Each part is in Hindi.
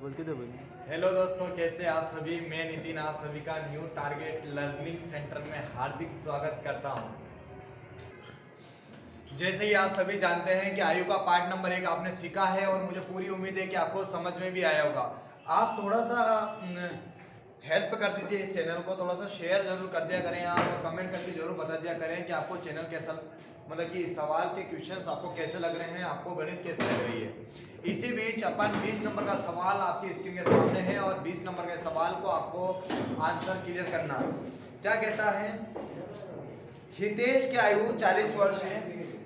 बोल के दे बोल। हेलो दोस्तों, कैसे आप सभी। मैं नितिन आप सभी का न्यू टारगेट लर्निंग सेंटर में हार्दिक स्वागत करता हूं। जैसे ही आप सभी जानते हैं कि आयु का पार्ट नंबर 1 आपने सीखा है और मुझे पूरी उम्मीद है कि आपको समझ में भी आया होगा। आप थोड़ा सा हेल्प कर दीजिए, इस चैनल को थोड़ा सा शेयर जरूर कर दिया करें आप, और कमेंट करके जरूर बता दिया करें कि आपको चैनल कैसा, मतलब कि सवाल के क्वेश्चंस आपको कैसे लग रहे हैं, आपको गणित कैसे लग रही है। इसी बीच अपन 20 नंबर का सवाल आपकी स्क्रीन के सामने है और 20 नंबर के सवाल को आपको आंसर क्लियर करना है। क्या कहता है, हितेश की आयु 40 वर्ष है।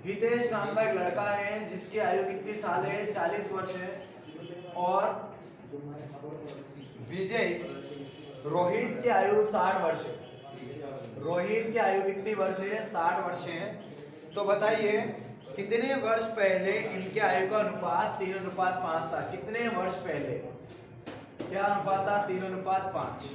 हितेश नाम का एक लड़का है जिसकी आयु कितनी साल है, 40 वर्ष है। और विजय रोहित की आयु 60 वर्ष है। रोहित की आयु कितनी वर्ष है, 60 वर्ष है। तो बताइए कितने वर्ष पहले इनके आयु का अनुपात 3:5 था। कितने वर्ष पहले क्या अनुपात था, 3:5।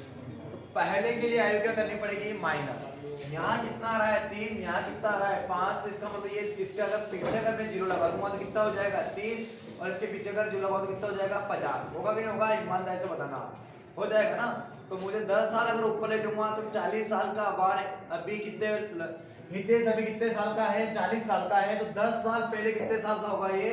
पहले के लिए आयु क्या करनी पड़ेगी, माइनस। यहाँ कितना आ रहा है 3, यहाँ कितना आ रहा है 5। इसका मतलब ये इसके अगर पीछे अगर मैं 0 लगा दूंगा तो कितना हो जाएगा 30, और इसके पीछे अगर 0 लगा तो कितना हो जाएगा 50। होगा कि नहीं होगा, ईमानदारी से बताना। हो जाएगा ना। तो मुझे 10 साल अगर ऊपर ले जाऊंगा तो 40 साल का बार अभी कितने, हितेश अभी कितने साल का है, 40 साल का है। तो 10 साल पहले कितने साल का होगा, ये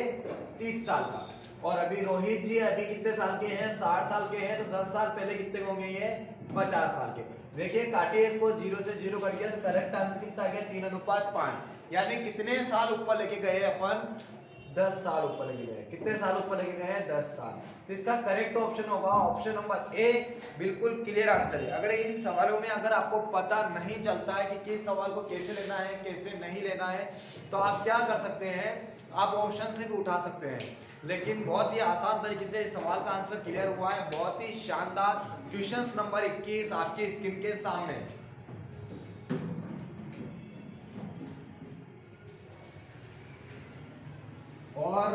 30 साल का। और अभी रोहित जी अभी कितने साल के हैं, 60 साल के हैं। तो 10 साल पहले कितने होंगे, ये 50 साल के। देखिए काटिए इसको, 0 से 0 कर दिया तो करेक्ट आंसर कितना आ गया, 3:5। यानी कितने साल ऊपर लेके गए अपन, 10 साल ऊपर लेके गए। कितने साल ऊपर लेके गए हैं, 10 साल। तो इसका करेक्ट ऑप्शन होगा ऑप्शन नंबर ए, बिल्कुल क्लियर आंसर है। अगर इन सवालों में अगर आपको पता नहीं चलता है कि किस सवाल को कैसे लेना है कैसे नहीं लेना है, तो आप क्या कर सकते हैं, आप ऑप्शन से भी उठा सकते हैं। लेकिन बहुत ही आसान तरीके से इस सवाल का आंसर क्लियर हुआ है। बहुत ही शानदार क्वेश्चन नंबर 21 आपकी स्क्रीन के सामने। और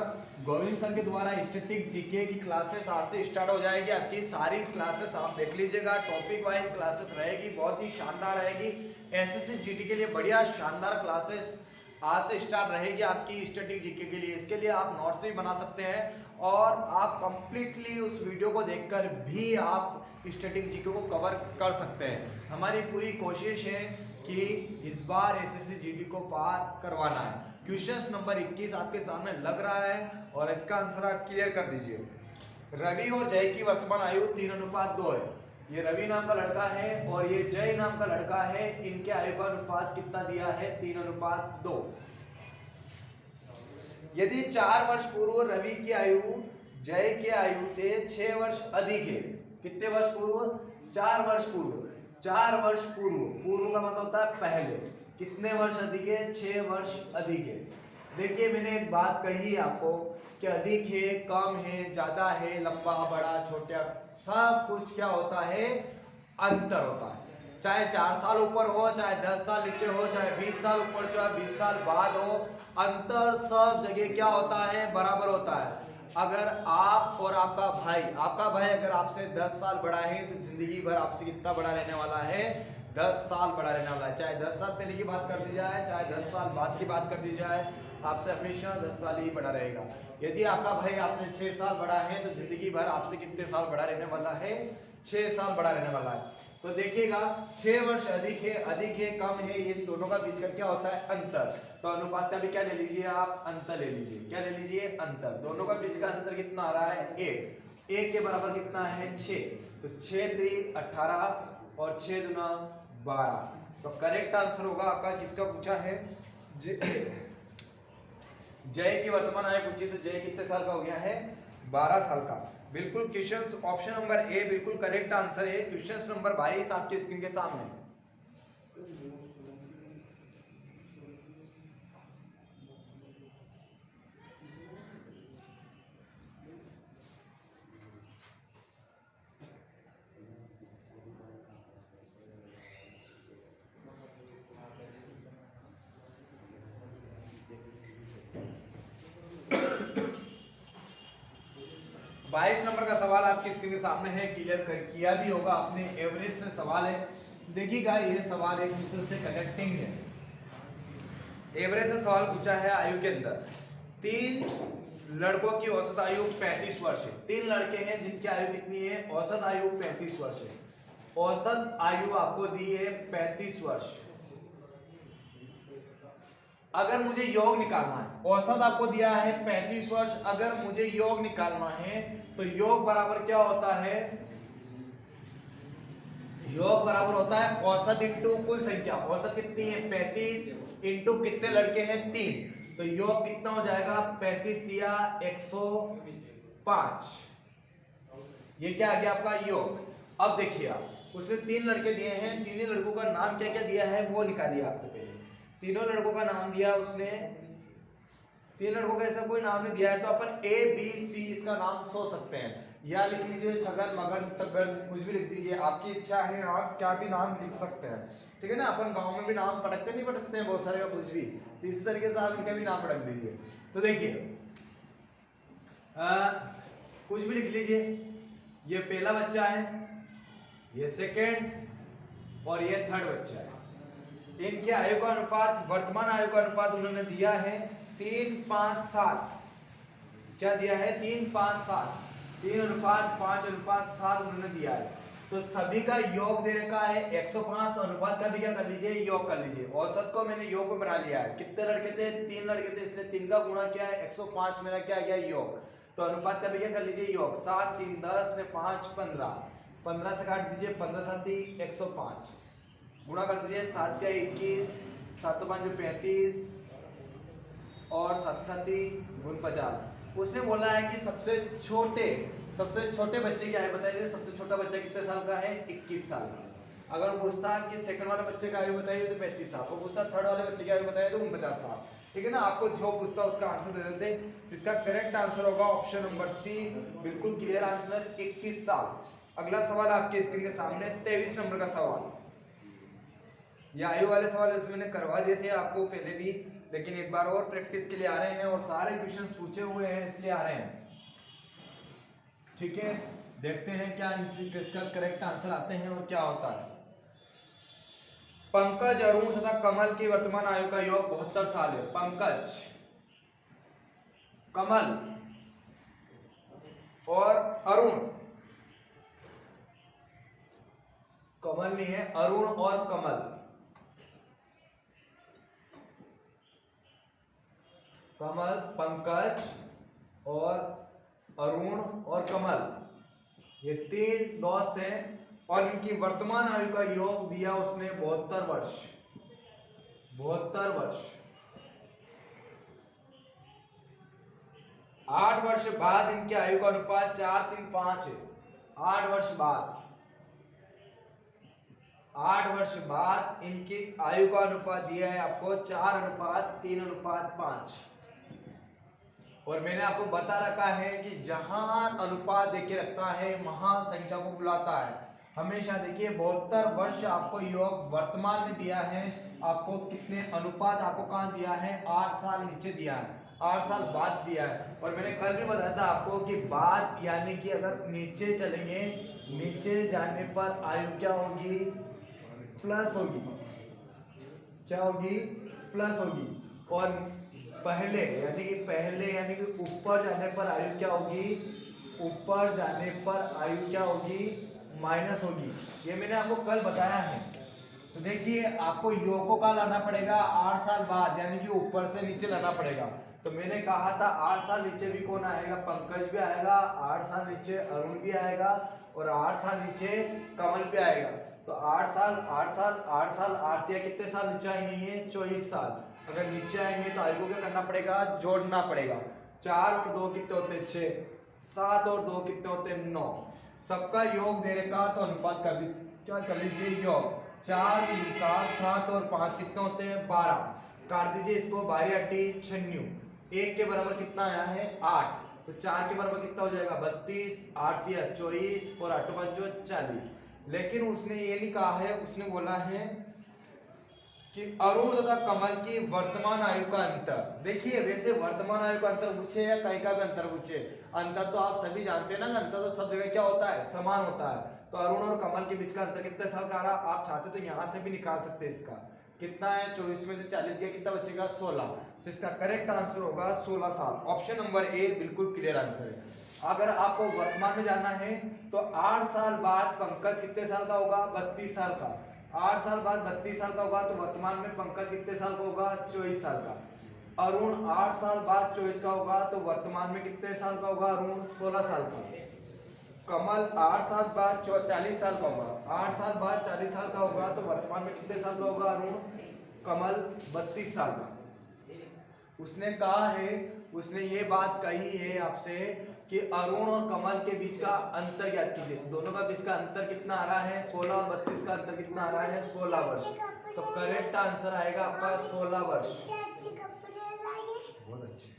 गोविंद सर के द्वारा स्टैटिक जीके की क्लासेस आज से स्टार्ट हो जाएगी। आपकी सारी क्लासेस आप देख लीजिएगा, टॉपिक वाइज क्लासेस रहेगी, बहुत ही शानदार रहेगी। एसएससी जीडी के लिए बढ़िया शानदार क्लासेस आज से स्टार्ट रहेगी आपकी स्टैटिक जीके के लिए। इसके लिए आप नोट्स भी बना सकते हैं और आप कंप्लीटली उस वीडियो को देखकर भी आप स्टैटिक जीके को कवर कर सकते हैं। हमारी पूरी कोशिश है कि इस बार एसएससी जीडी को पार करवाना है। क्वेश्चन नंबर 21 आपके सामने लग रहा है और इसका आंसर आप क्लियर कर दीजिए। रवि और जय की वर्तमान आयु 3:2 है। ये रवि नाम का लड़का है और ये जय नाम का लड़का है। इनके आयु का अनुपात कितना दिया है, 3:2। यदि 4 वर्ष पूर्व रवि की आयु जय के आयु से 6 वर्ष अधिक है। कितने वर्ष पूर्व, 4 वर्ष पूर्व। 4 वर्ष पूर्व, पूर्व का मतलब होता है पहले। कितने वर्ष अधिक है, 6 वर्ष अधिक है। देखिए मैंने एक बात कही आपको कि अधिक है, कम है, ज्यादा है, लंबा बड़ा छोटा, सब कुछ क्या होता है, अंतर होता है। चाहे 4 साल ऊपर हो, चाहे 10 साल नीचे हो, चाहे 20 साल ऊपर, चाहे 20 साल बाद हो, अंतर सब जगह क्या होता है, बराबर होता है। अगर आप और आपका भाई अगर आपसे 10 साल बड़ा है तो जिंदगी भर आपसे कितना बड़ा रहने वाला है, 10 साल बड़ा रहने वाला है। चाहे 10 साल पहले की बात कर दी जाए, चाहे 10 साल बाद की बात कर दी जाए, आपसे हमेशा 10 साल ही बड़ा रहेगा। यदि आपका भाई आपसे 6 साल बड़ा है तो जिंदगी भर आपसे कितने साल बड़ा रहने वाला है, 6 साल बड़ा रहने वाला है। तो देखिएगा 6 वर्ष अधिक है, कम है, ये दोनों का बीच का क्या होता है, अंतर। तो अनुपात का भी क्या ले लीजिए आप, अंतर ले लीजिए। क्या ले लीजिए, अंतर। दोनों का बीच का अंतर कितना आ रहा है, 1। 1 के बराबर कितना है, 6। तो 6 3 18 और 6 दूना 12। तो करेक्ट आंसर होगा आपका, किसका पूछा है, जय की वर्तमान आयु पूछी। तो जय कितने साल का हो गया है, 12 साल का। बिल्कुल क्वेश्चन ऑप्शन नंबर ए बिल्कुल करेक्ट आंसर है। क्वेश्चन नंबर 22 आपकी स्क्रीन के सामने। 22 नंबर का सवाल आपकी स्क्रीन के सामने है। क्लियर कर किया भी होगा आपने, एवरेज से सवाल है। देखिएगा ये सवाल एक दूसरे से कनेक्टिंग है। एवरेज से सवाल पूछा है आयु के अंदर 3 लड़कों की औसत आयु 35 वर्ष है। 3 लड़के हैं जिनकी आयु कितनी है, औसत आयु 35 वर्ष है। औसत आयु आपको दी है 35 वर्ष। अगर मुझे योग निकालना है, औसत आपको दिया है 35 वर्ष, अगर मुझे योग निकालना है तो योग बराबर क्या होता है, योग बराबर होता है औसत इंटू कुल संख्या। औसत कितनी है 35 इंटू कितने लड़के हैं 3, तो योग कितना हो जाएगा 35 दिया 105, ये क्या आ गया आपका योग। अब देखिए आप उसने 3 लड़के दिए हैं, तीनों लड़कों का नाम क्या क्या दिया है वो निकालिए आप। तो पहले तीनों लड़कों का नाम दिया उसने, 3 लड़कों का ऐसा कोई नाम नहीं दिया है तो अपन ABC इसका नाम सोच सकते हैं, या लिख लीजिए छगन मगन टगन, कुछ भी लिख दीजिए, आपकी इच्छा है, आप क्या भी नाम लिख सकते हैं, ठीक है ना। अपन गांव में भी नाम पटकते नहीं पटकते हैं बहुत सारे का कुछ भी, तो इसी तरीके से आप इनका भी नाम पटक दीजिए। तो देखिए कुछ भी लिख लीजिए, ये पहला बच्चा है, ये सेकेंड और ये थर्ड बच्चा है। इनके आयु का अनुपात, वर्तमान आयु का अनुपात उन्होंने दिया है 3:5:7। क्या दिया है 3:5:7, 3:5:7 उन्होंने दिया है। तो सभी का योग दे रखा है 105, अनुपात का भी क्या कर लीजिए योग कर लीजिए। औसत को मैंने योग में बना लिया है, कितने लड़के थे 3 लड़के थे, इसलिए 3 का गुणा क्या है 105, मेरा क्या गया योग। तो अनुपात का भी क्या कर लीजिए योग, 7 3 10 ने 5 15, 15 से काट दीजिए 15 7 105, गुणा कर दीजिए 7 क्या 21, 7 5 35 और 7 7 49। उसने बोला है कि सबसे छोटे बच्चे की आयु बताइए, सबसे छोटा बच्चा कितने साल का है 21 साल का। अगर पूछता कि सेकंड वाले बच्चे की आयु बताइए तो 35 साल, और पूछता थर्ड वाले बच्चे की आयु बताइए तो 49 साल, ठीक है ना। आपको जो पूछता उसका आंसर दे देते, तो इसका करेक्ट आंसर होगा ऑप्शन नंबर सी, बिल्कुल क्लियर आंसर 21 साल। अगला सवाल आपके स्क्रीन के सामने 23 नंबर का सवाल, ये आयु वाले सवाल वैसे मैंने करवा दिए थे आपको पहले भी, लेकिन एक बार और प्रैक्टिस के लिए आ रहे हैं और सारे क्वेश्चंस पूछे हुए हैं इसलिए आ रहे हैं, ठीक है। देखते हैं क्या इसका करेक्ट आंसर आते हैं और क्या होता है। पंकज, अरुण तथा कमल की वर्तमान आयु का योग 72 साल है। पंकज, कमल और अरुण, कमल नहीं है, अरुण और कमल, कमल, पंकज और अरुण और कमल, ये 3 दोस्त हैं और इनकी वर्तमान आयु का योग दिया उसने 72 वर्ष। 72 वर्ष। 8 वर्ष बाद इनकी आयु का अनुपात 4:3:5 है। 8 वर्ष बाद, 8 वर्ष बाद इनकी आयु का अनुपात दिया है आपको 4:3:5। और मैंने आपको बता रखा है कि जहां अनुपात देके रखता है वहां संख्या को बुलाता है हमेशा। देखिए 72 वर्ष आपको योग वर्तमान में दिया है, आपको कितने अनुपात आपको कहां दिया है 8 साल नीचे दिया है, 8 साल बाद दिया है। और मैंने कल भी बताया था आपको कि बाद यानी कि अगर नीचे चलेंगे, नीचे जाने पर आयु क्या होगी प्लस होगी, क्या होगी प्लस होगी। और पहले यानी कि ऊपर जाने पर आयु क्या होगी, ऊपर जाने पर आयु क्या होगी माइनस होगी। ये मैंने आपको कल बताया है। तो देखिए आपको योग को कहाँ लाना पड़ेगा 8 साल बाद, यानी कि ऊपर से नीचे लाना पड़ेगा। तो मैंने कहा था 8 साल नीचे भी कौन आएगा, पंकज भी आएगा, 8 साल नीचे अरुण भी आएगा और 8 साल नीचे कमल भी आएगा। तो 8 साल 8 कितने साल नीचे आएंगे 24 साल। अगर नीचे आएंगे तो आयु को क्या करना पड़ेगा, जोड़ना पड़ेगा। 4 और 2 कितने होते हैं 6, 7 और 2 कितने होते हैं 9। सबका योग दे रखा तो अनुपात का भी क्या कर लीजिए योग। 4 3 7, 7 और 5 कितने होते हैं 12। काट दीजिए इसको, 12 8 96, 1 के बराबर कितना आया है 8। तो 4 के बराबर कितना हो जाएगा 32, 8 3 24 और 8 5 40। लेकिन उसने ये नहीं कहा है, उसने बोला है कि अरुण तथा कमल की वर्तमान आयु का अंतर। देखिए वैसे वर्तमान आयु का अंतर पूछे या कहीं का भी अंतर पूछे, अंतर तो आप सभी जानते हैं ना, अंतर तो सब जगह क्या होता है समान होता है। तो अरुण और कमल के बीच का अंतर कितने साल का आ रहा, आप चाहते तो यहाँ से भी निकाल सकते हैं इसका, कितना है 24 में से 40 गया, कितना बचेगा 16। तो इसका करेक्ट आंसर होगा 16 साल। ऑप्शन नंबर ए बिल्कुल क्लियर आंसर है। अगर आपको वर्तमान में जानना है तो 8 साल बाद पंकज कितने साल का होगा, 32 साल का। 8 साल बाद 32 साल का होगा तो वर्तमान में पंकज कितने साल का होगा, 24 साल का। अरुण 8 साल बाद 24 का होगा तो वर्तमान में कितने साल का होगा, अरुण 16 साल का। कमल 8 साल बाद 40 साल का होगा, 8 साल बाद 40 साल का होगा तो वर्तमान में कितने साल का होगा, अरुण कमल 32 साल का। उसने कहा है, उसने ये बात कही है आपसे कि अरुण और कमल के बीच का अंतर ज्ञात कीजिए। दोनों का बीच का अंतर कितना आ रहा है, 16 और 32 का अंतर कितना आ रहा है, 16 वर्ष। तो करेक्ट आंसर आएगा आपका 16 वर्ष। बहुत अच्छे।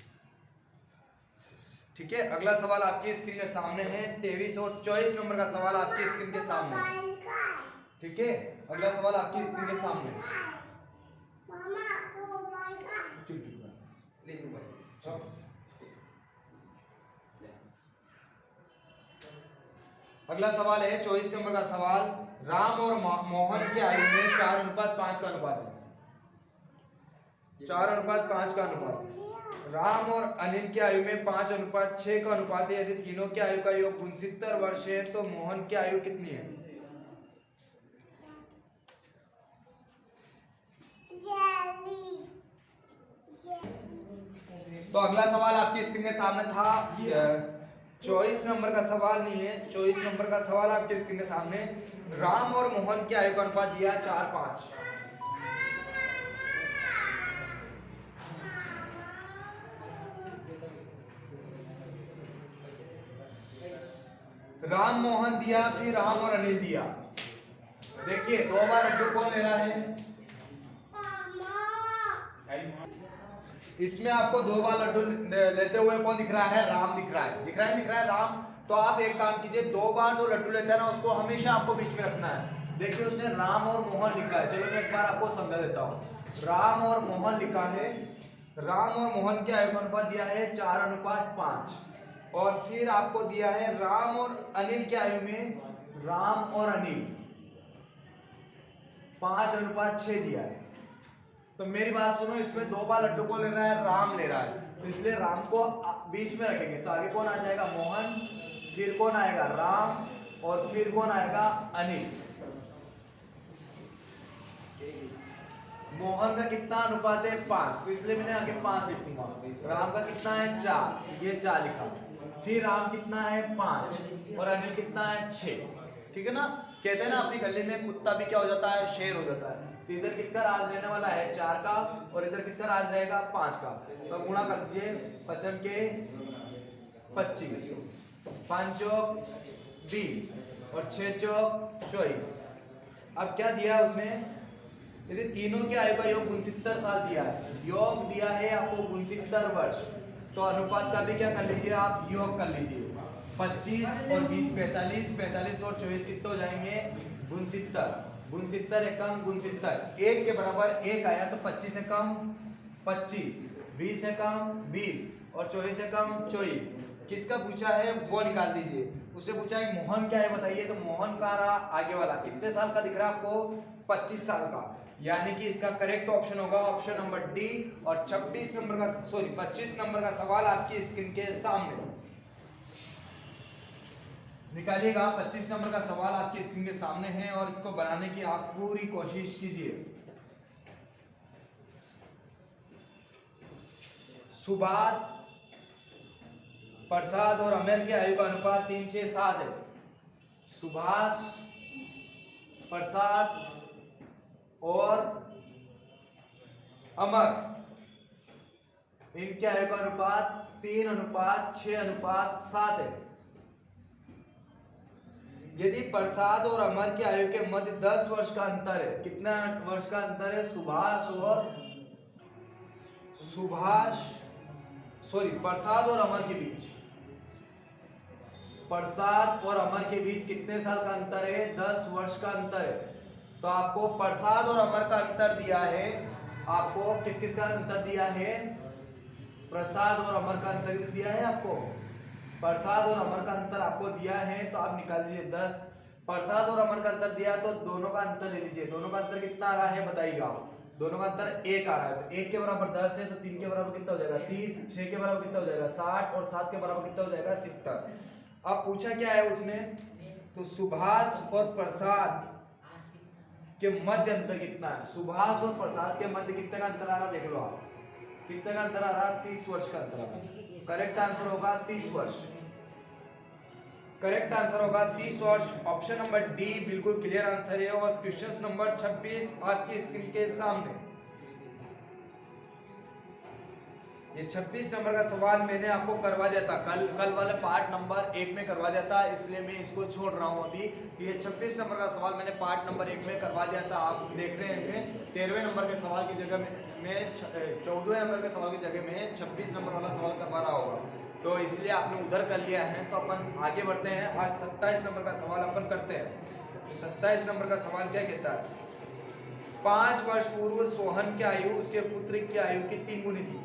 ठीक है, अगला सवाल आपकी स्क्रीन के सामने है। 23 और 24 नंबर का सवाल आपकी स्क्रीन के सामने। ठीक है, अगला सवाल आपकी स्क्रीन के सामने। अगला सवाल है 24 नंबर का सवाल। राम और मोहन के आयु में 4:5 का अनुपात है। 4:5 का अनुपात। राम और अनिल की आयु में 5:6 का अनुपात है। यदि तीनों की आयु का योग 69 वर्ष है तो मोहन की आयु कितनी है? तो अगला सवाल आपकी स्क्रीन के सामने था। 24 नंबर का सवाल नहीं है, 24 नंबर का सवाल आपके स्क्रीन के सामने। राम और मोहन के आयु का अनुपात दिया 4:5। राम मोहन दिया, फिर राम और अनिल दिया। देखिए 2 बार लड्डू कौन ले रहा है? इसमें आपको 2 बार लड्डू लेते हुए कौन दिख रहा है? राम दिख रहा है। दिख रहा है राम। तो आप एक काम कीजिए, 2 बार जो लड्डू लेता है ना उसको हमेशा आपको बीच में रखना है। देखिए उसने राम और मोहन लिखा है। चलो मैं एक बार आपको समझा देता हूँ। राम और मोहन लिखा है। राम और मोहन के आयु का अनुपात दिया है 4:5। और फिर आपको दिया है राम और अनिल के आयु में, राम और अनिल 5:6 दिया है। तो मेरी बात सुनो, इसमें 2 बार लड्डू को ले रहा है, राम ले रहा है, तो इसलिए राम को बीच में रखेंगे। तो आगे कौन आ जाएगा? मोहन, फिर कौन आएगा? राम, और फिर कौन आएगा? अनिल। मोहन का कितना अनुपात है? 5, तो इसलिए मैंने आगे 5 लिखूंगा। राम का कितना है? 4, ये 4 लिखा। फिर राम कितना है? 5, और अनिल कितना है? 6। ठीक है ना? कहते हैं ना अपनी गली में कुत्ता भी क्या हो जाता है? शेर हो जाता है। तो इधर किसका राज रहने वाला है? 4 का, और इधर किसका राज रहेगा? 5 का। तो गुणा कर दीजिए, 5 के 25, 5 चौक 20, और 6 चौक 24। अब क्या दिया उसने? यदि तीनों के आयु का योग 69 साल दिया है, योग दिया है आपको 69 वर्ष, तो अनुपात का भी क्या कर लीजिए आप? योग कर लीजिए। 25 और 20 45, 45 और 24 कितने हो जाएंगे? 69। 69 एकम 69, 1 के बराबर 1 आया तो 25 एकम 25, 20 एकम 20, और 24 एकम 24। किसका पूछा है वो निकाल दीजिए। उससे पूछा है मोहन क्या है बताइए, तो मोहन का रहा आगे वाला कितने साल का दिख रहा है आपको? 25 साल का। यानी कि इसका करेक्ट ऑप्शन होगा ऑप्शन नंबर डी। और 26 नंबर का 25 नंबर का सवाल आपकी स्क्रीन के सामने निकालिएगा। 25 नंबर का सवाल आपकी स्क्रीन के सामने है और इसको बनाने की आप पूरी कोशिश कीजिए। सुभाष, प्रसाद और अमर के आयु का अनुपात 3, 6, 7 है। सुभाष, प्रसाद और अमर, इनके आयु का अनुपात 3:6:7 है। यदि प्रसाद और अमर की आयु के मध्य 10 वर्ष का अंतर है, कितना वर्ष का अंतर है? प्रसाद और अमर के बीच, प्रसाद और अमर के बीच कितने साल का अंतर है? 10 वर्ष का अंतर है। तो आपको प्रसाद और अमर का अंतर दिया है। आपको किस किस का अंतर दिया है? प्रसाद और अमर का अंतर दिया है आपको। प्रसाद और अमर का अंतर आपको दिया है, तो आप निकाल लीजिए 10। प्रसाद और अमर का अंतर दिया तो दोनों का अंतर ले लीजिए। दोनों का अंतर कितना आ रहा है बताइएगा? दोनों का अंतर 1 आ रहा है, तो 1 के बराबर 10 है, तो 3 के बराबर कितना हो जाएगा 30, 6 के बराबर कितना हो जाएगा 60 और 7 के बराबर कितना हो जाएगा 70। अब पूछा क्या है उसने, तो सुभाष और प्रसाद के मध्य अंतर कितना है। सुभाष और प्रसाद के मध्य कितने का अंतर आ रहा देख लो आप, कितने का अंतर आ रहा, 30 वर्ष का अंतर आ रहा। करेक्ट आंसर होगा 30 वर्ष, करेक्ट आंसर होगा 30 वर्ष। ऑप्शन नंबर डी बिल्कुल क्लियर आंसर है। और क्वेश्चन नंबर 26 आपकी स्क्रीन के सामने, ये 26 नंबर का सवाल मैंने आपको करवा दिया था कल वाले पार्ट नंबर 1 में करवा दिया था, इसलिए मैं इसको छोड़ रहा हूं अभी। ये 26 नंबर का सवाल मैंने पार्ट नंबर 1 में करवा दिया था, आप देख रहे हैं। 13वें नंबर के सवाल की जगह में 14वें नंबर के सवाल की जगह में 26 नंबर वाला सवाल करवा रहा होगा, तो इसलिए आपने उधर कर लिया है। तो अपन आगे बढ़ते हैं, आज 27 नंबर का सवाल अपन करते हैं। 27 नंबर का सवाल क्या कहता है, 5 वर्ष पूर्व सोहन की आयु उसके पुत्र की आयु की 3 गुनी थी।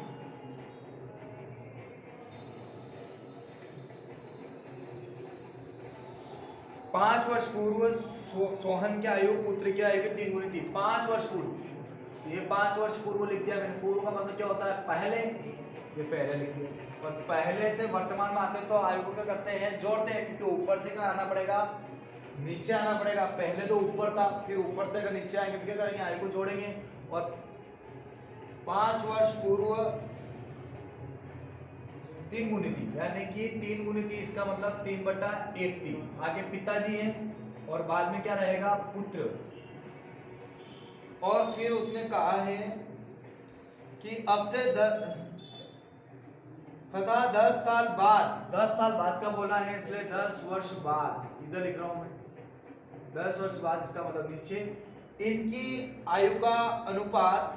5 वर्ष पूर्व सोहन की आयु पुत्र की आयु की 3 गुनी थी। 5 वर्ष पूर्व, ये 5 वर्ष पूर्व लिख दिया मैंने। पूर्व का मतलब क्या होता है, पहले, ये पहले लिख दिया। और पहले से वर्तमान में आते हैं तो आयु को क्या करते हैं, जोड़ते हैं, क्योंकि ऊपर से क्या आना पड़ेगा, नीचे आना पड़ेगा। पहले तो ऊपर था, फिर ऊपर से अगर नीचे आएंगे तो क्या करेंगे, आयु को जोड़ेंगे। और 5 वर्ष पूर्व 3 गुनी थी, यानी कि 3 गुनी थी, इसका मतलब 3/1 थी। आगे पिताजी हैं और बाद में क्या रहेगा, पुत्र। और फिर उसने कहा है कि अब से 10 साल बाद, 10 साल बाद का बोला है, इसलिए 10 वर्ष बाद इधर लिख रहा हूं मैं। 10 वर्ष बाद, इसका मतलब नीचे, इनकी आयु का अनुपात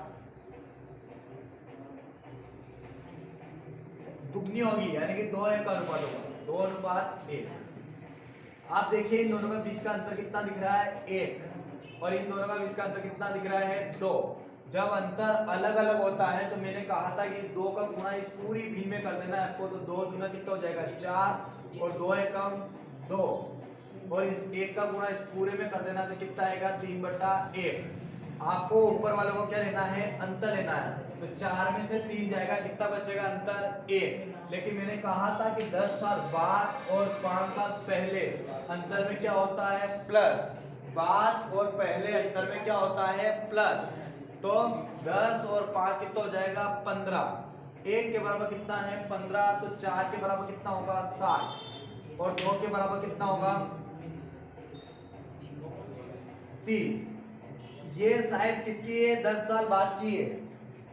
दुगनी होगी, यानी कि 2:1 का अनुपात होगा, 2:1। आप देखिए इन दोनों के बीच का अंतर कितना दिख रहा है, 1, और इन दोनों का बीच का अंतर कितना दिख रहा है, 2। जब अंतर अलग अलग होता है तो मैंने कहा था कि इस 2 का गुणा इस पूरी भी में कर देना है आपको, तो 2 दूना कितना हो जाएगा 4, और 2 × 2, और इस 1 का गुणा इस पूरे में कर देना तो कितना आएगा 3/1। आपको ऊपर वालों को क्या लेना है, अंतर लेना है। तो 4 में से 3 जाएगा, कितना बचेगा अंतर, 1। लेकिन मैंने कहा था कि 10 साल बाद और 5 साल पहले अंतर में क्या होता है, प्लस। बाद और पहले अंतर में क्या होता है, प्लस। तो 10 और 5 कितना हो जाएगा 15। 1 के बराबर कितना है 15, तो 4 के बराबर कितना होगा 60, और 2 के बराबर कितना होगा 30। ये साइड किसकी है, 10 साल बाद की है,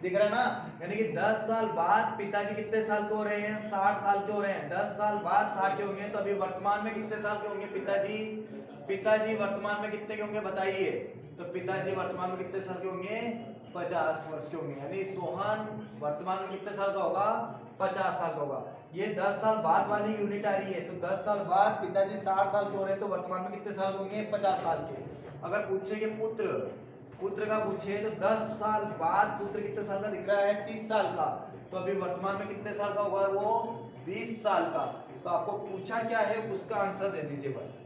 दिख रहा है ना। यानी कि 10 साल बाद पिताजी कितने साल के हो रहे हैं, 60 साल के हो रहे हैं। 10 साल बाद 60 के होंगे, तो अभी वर्तमान में कितने साल के होंगे पिताजी, पिताजी वर्तमान में कितने के होंगे बताइए। तो पिताजी वर्तमान में कितने साल के होंगे, 50 वर्ष के होंगे। यानी सोहन वर्तमान में कितने साल का होगा, 50 साल का होगा। ये 10 साल बाद वाली यूनिट आ रही है, तो 10 साल बाद पिताजी 60 साल के हो रहे हैं, तो वर्तमान में कितने साल होंगे, 50 साल के। अगर पूछे कि पुत्र का पूछे तो 10 साल बाद पुत्र कितने साल का दिख रहा है, 30 साल का, तो अभी वर्तमान में कितने साल का होगा वो, 20 साल का। तो आपको पूछा क्या है उसका आंसर दे दीजिए बस।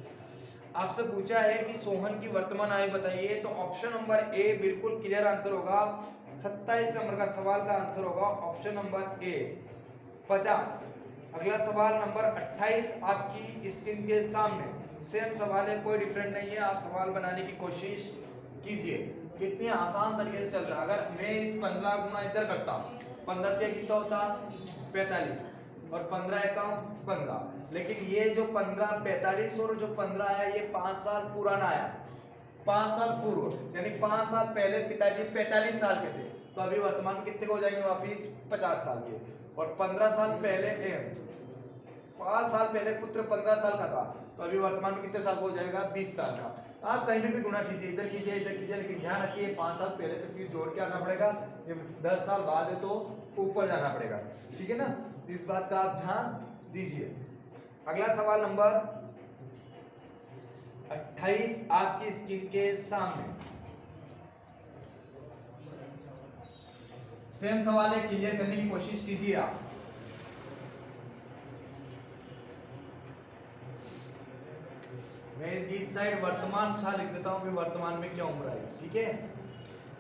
आपसे पूछा है कि सोहन की वर्तमान आयु बताइए, तो ऑप्शन नंबर ए बिल्कुल क्लियर आंसर होगा। 27 नंबर का सवाल का आंसर होगा ऑप्शन नंबर ए 50। अगला सवाल नंबर 28 आपकी स्क्रीन के सामने, सेम सवाल है, कोई डिफरेंट नहीं है। आप सवाल बनाने की कोशिश कीजिए, कितनी आसान तरीके से चल रहा है। अगर मैं इस 15 गुना इधर करता हूँ, 15 के कितना होता 45, और 15 × 15। लेकिन ये जो 15 45 और जो 15 है ये 5 साल पुराना आया, 5 साल पूर्व, यानी 5 साल पहले पिताजी 45 साल के थे, तो अभी वर्तमान में कितने को हो जाएंगे वापिस 50 साल के। और 15 साल पहले 5 साल पहले पुत्र 15 साल का था, तो अभी वर्तमान में कितने साल का हो जाएगा 20 साल का। आप कहीं भी गुणा कीजिए, इधर कीजिए इधर कीजिए, लेकिन ध्यान रखिए 5 साल पहले तो फिर जोड़ के आना पड़ेगा, ये 10 साल बाद है तो ऊपर जाना पड़ेगा, ठीक है ना। इस बात का आप ध्यान दीजिए। अगला सवाल नंबर 28 आपकी स्क्रीन के सामने, सेम सवाल है, क्लियर करने की कोशिश कीजिए आप। मैं इस साइड वर्तमान छा लिख देता हूं कि वर्तमान में क्या उम्र आई, ठीक है।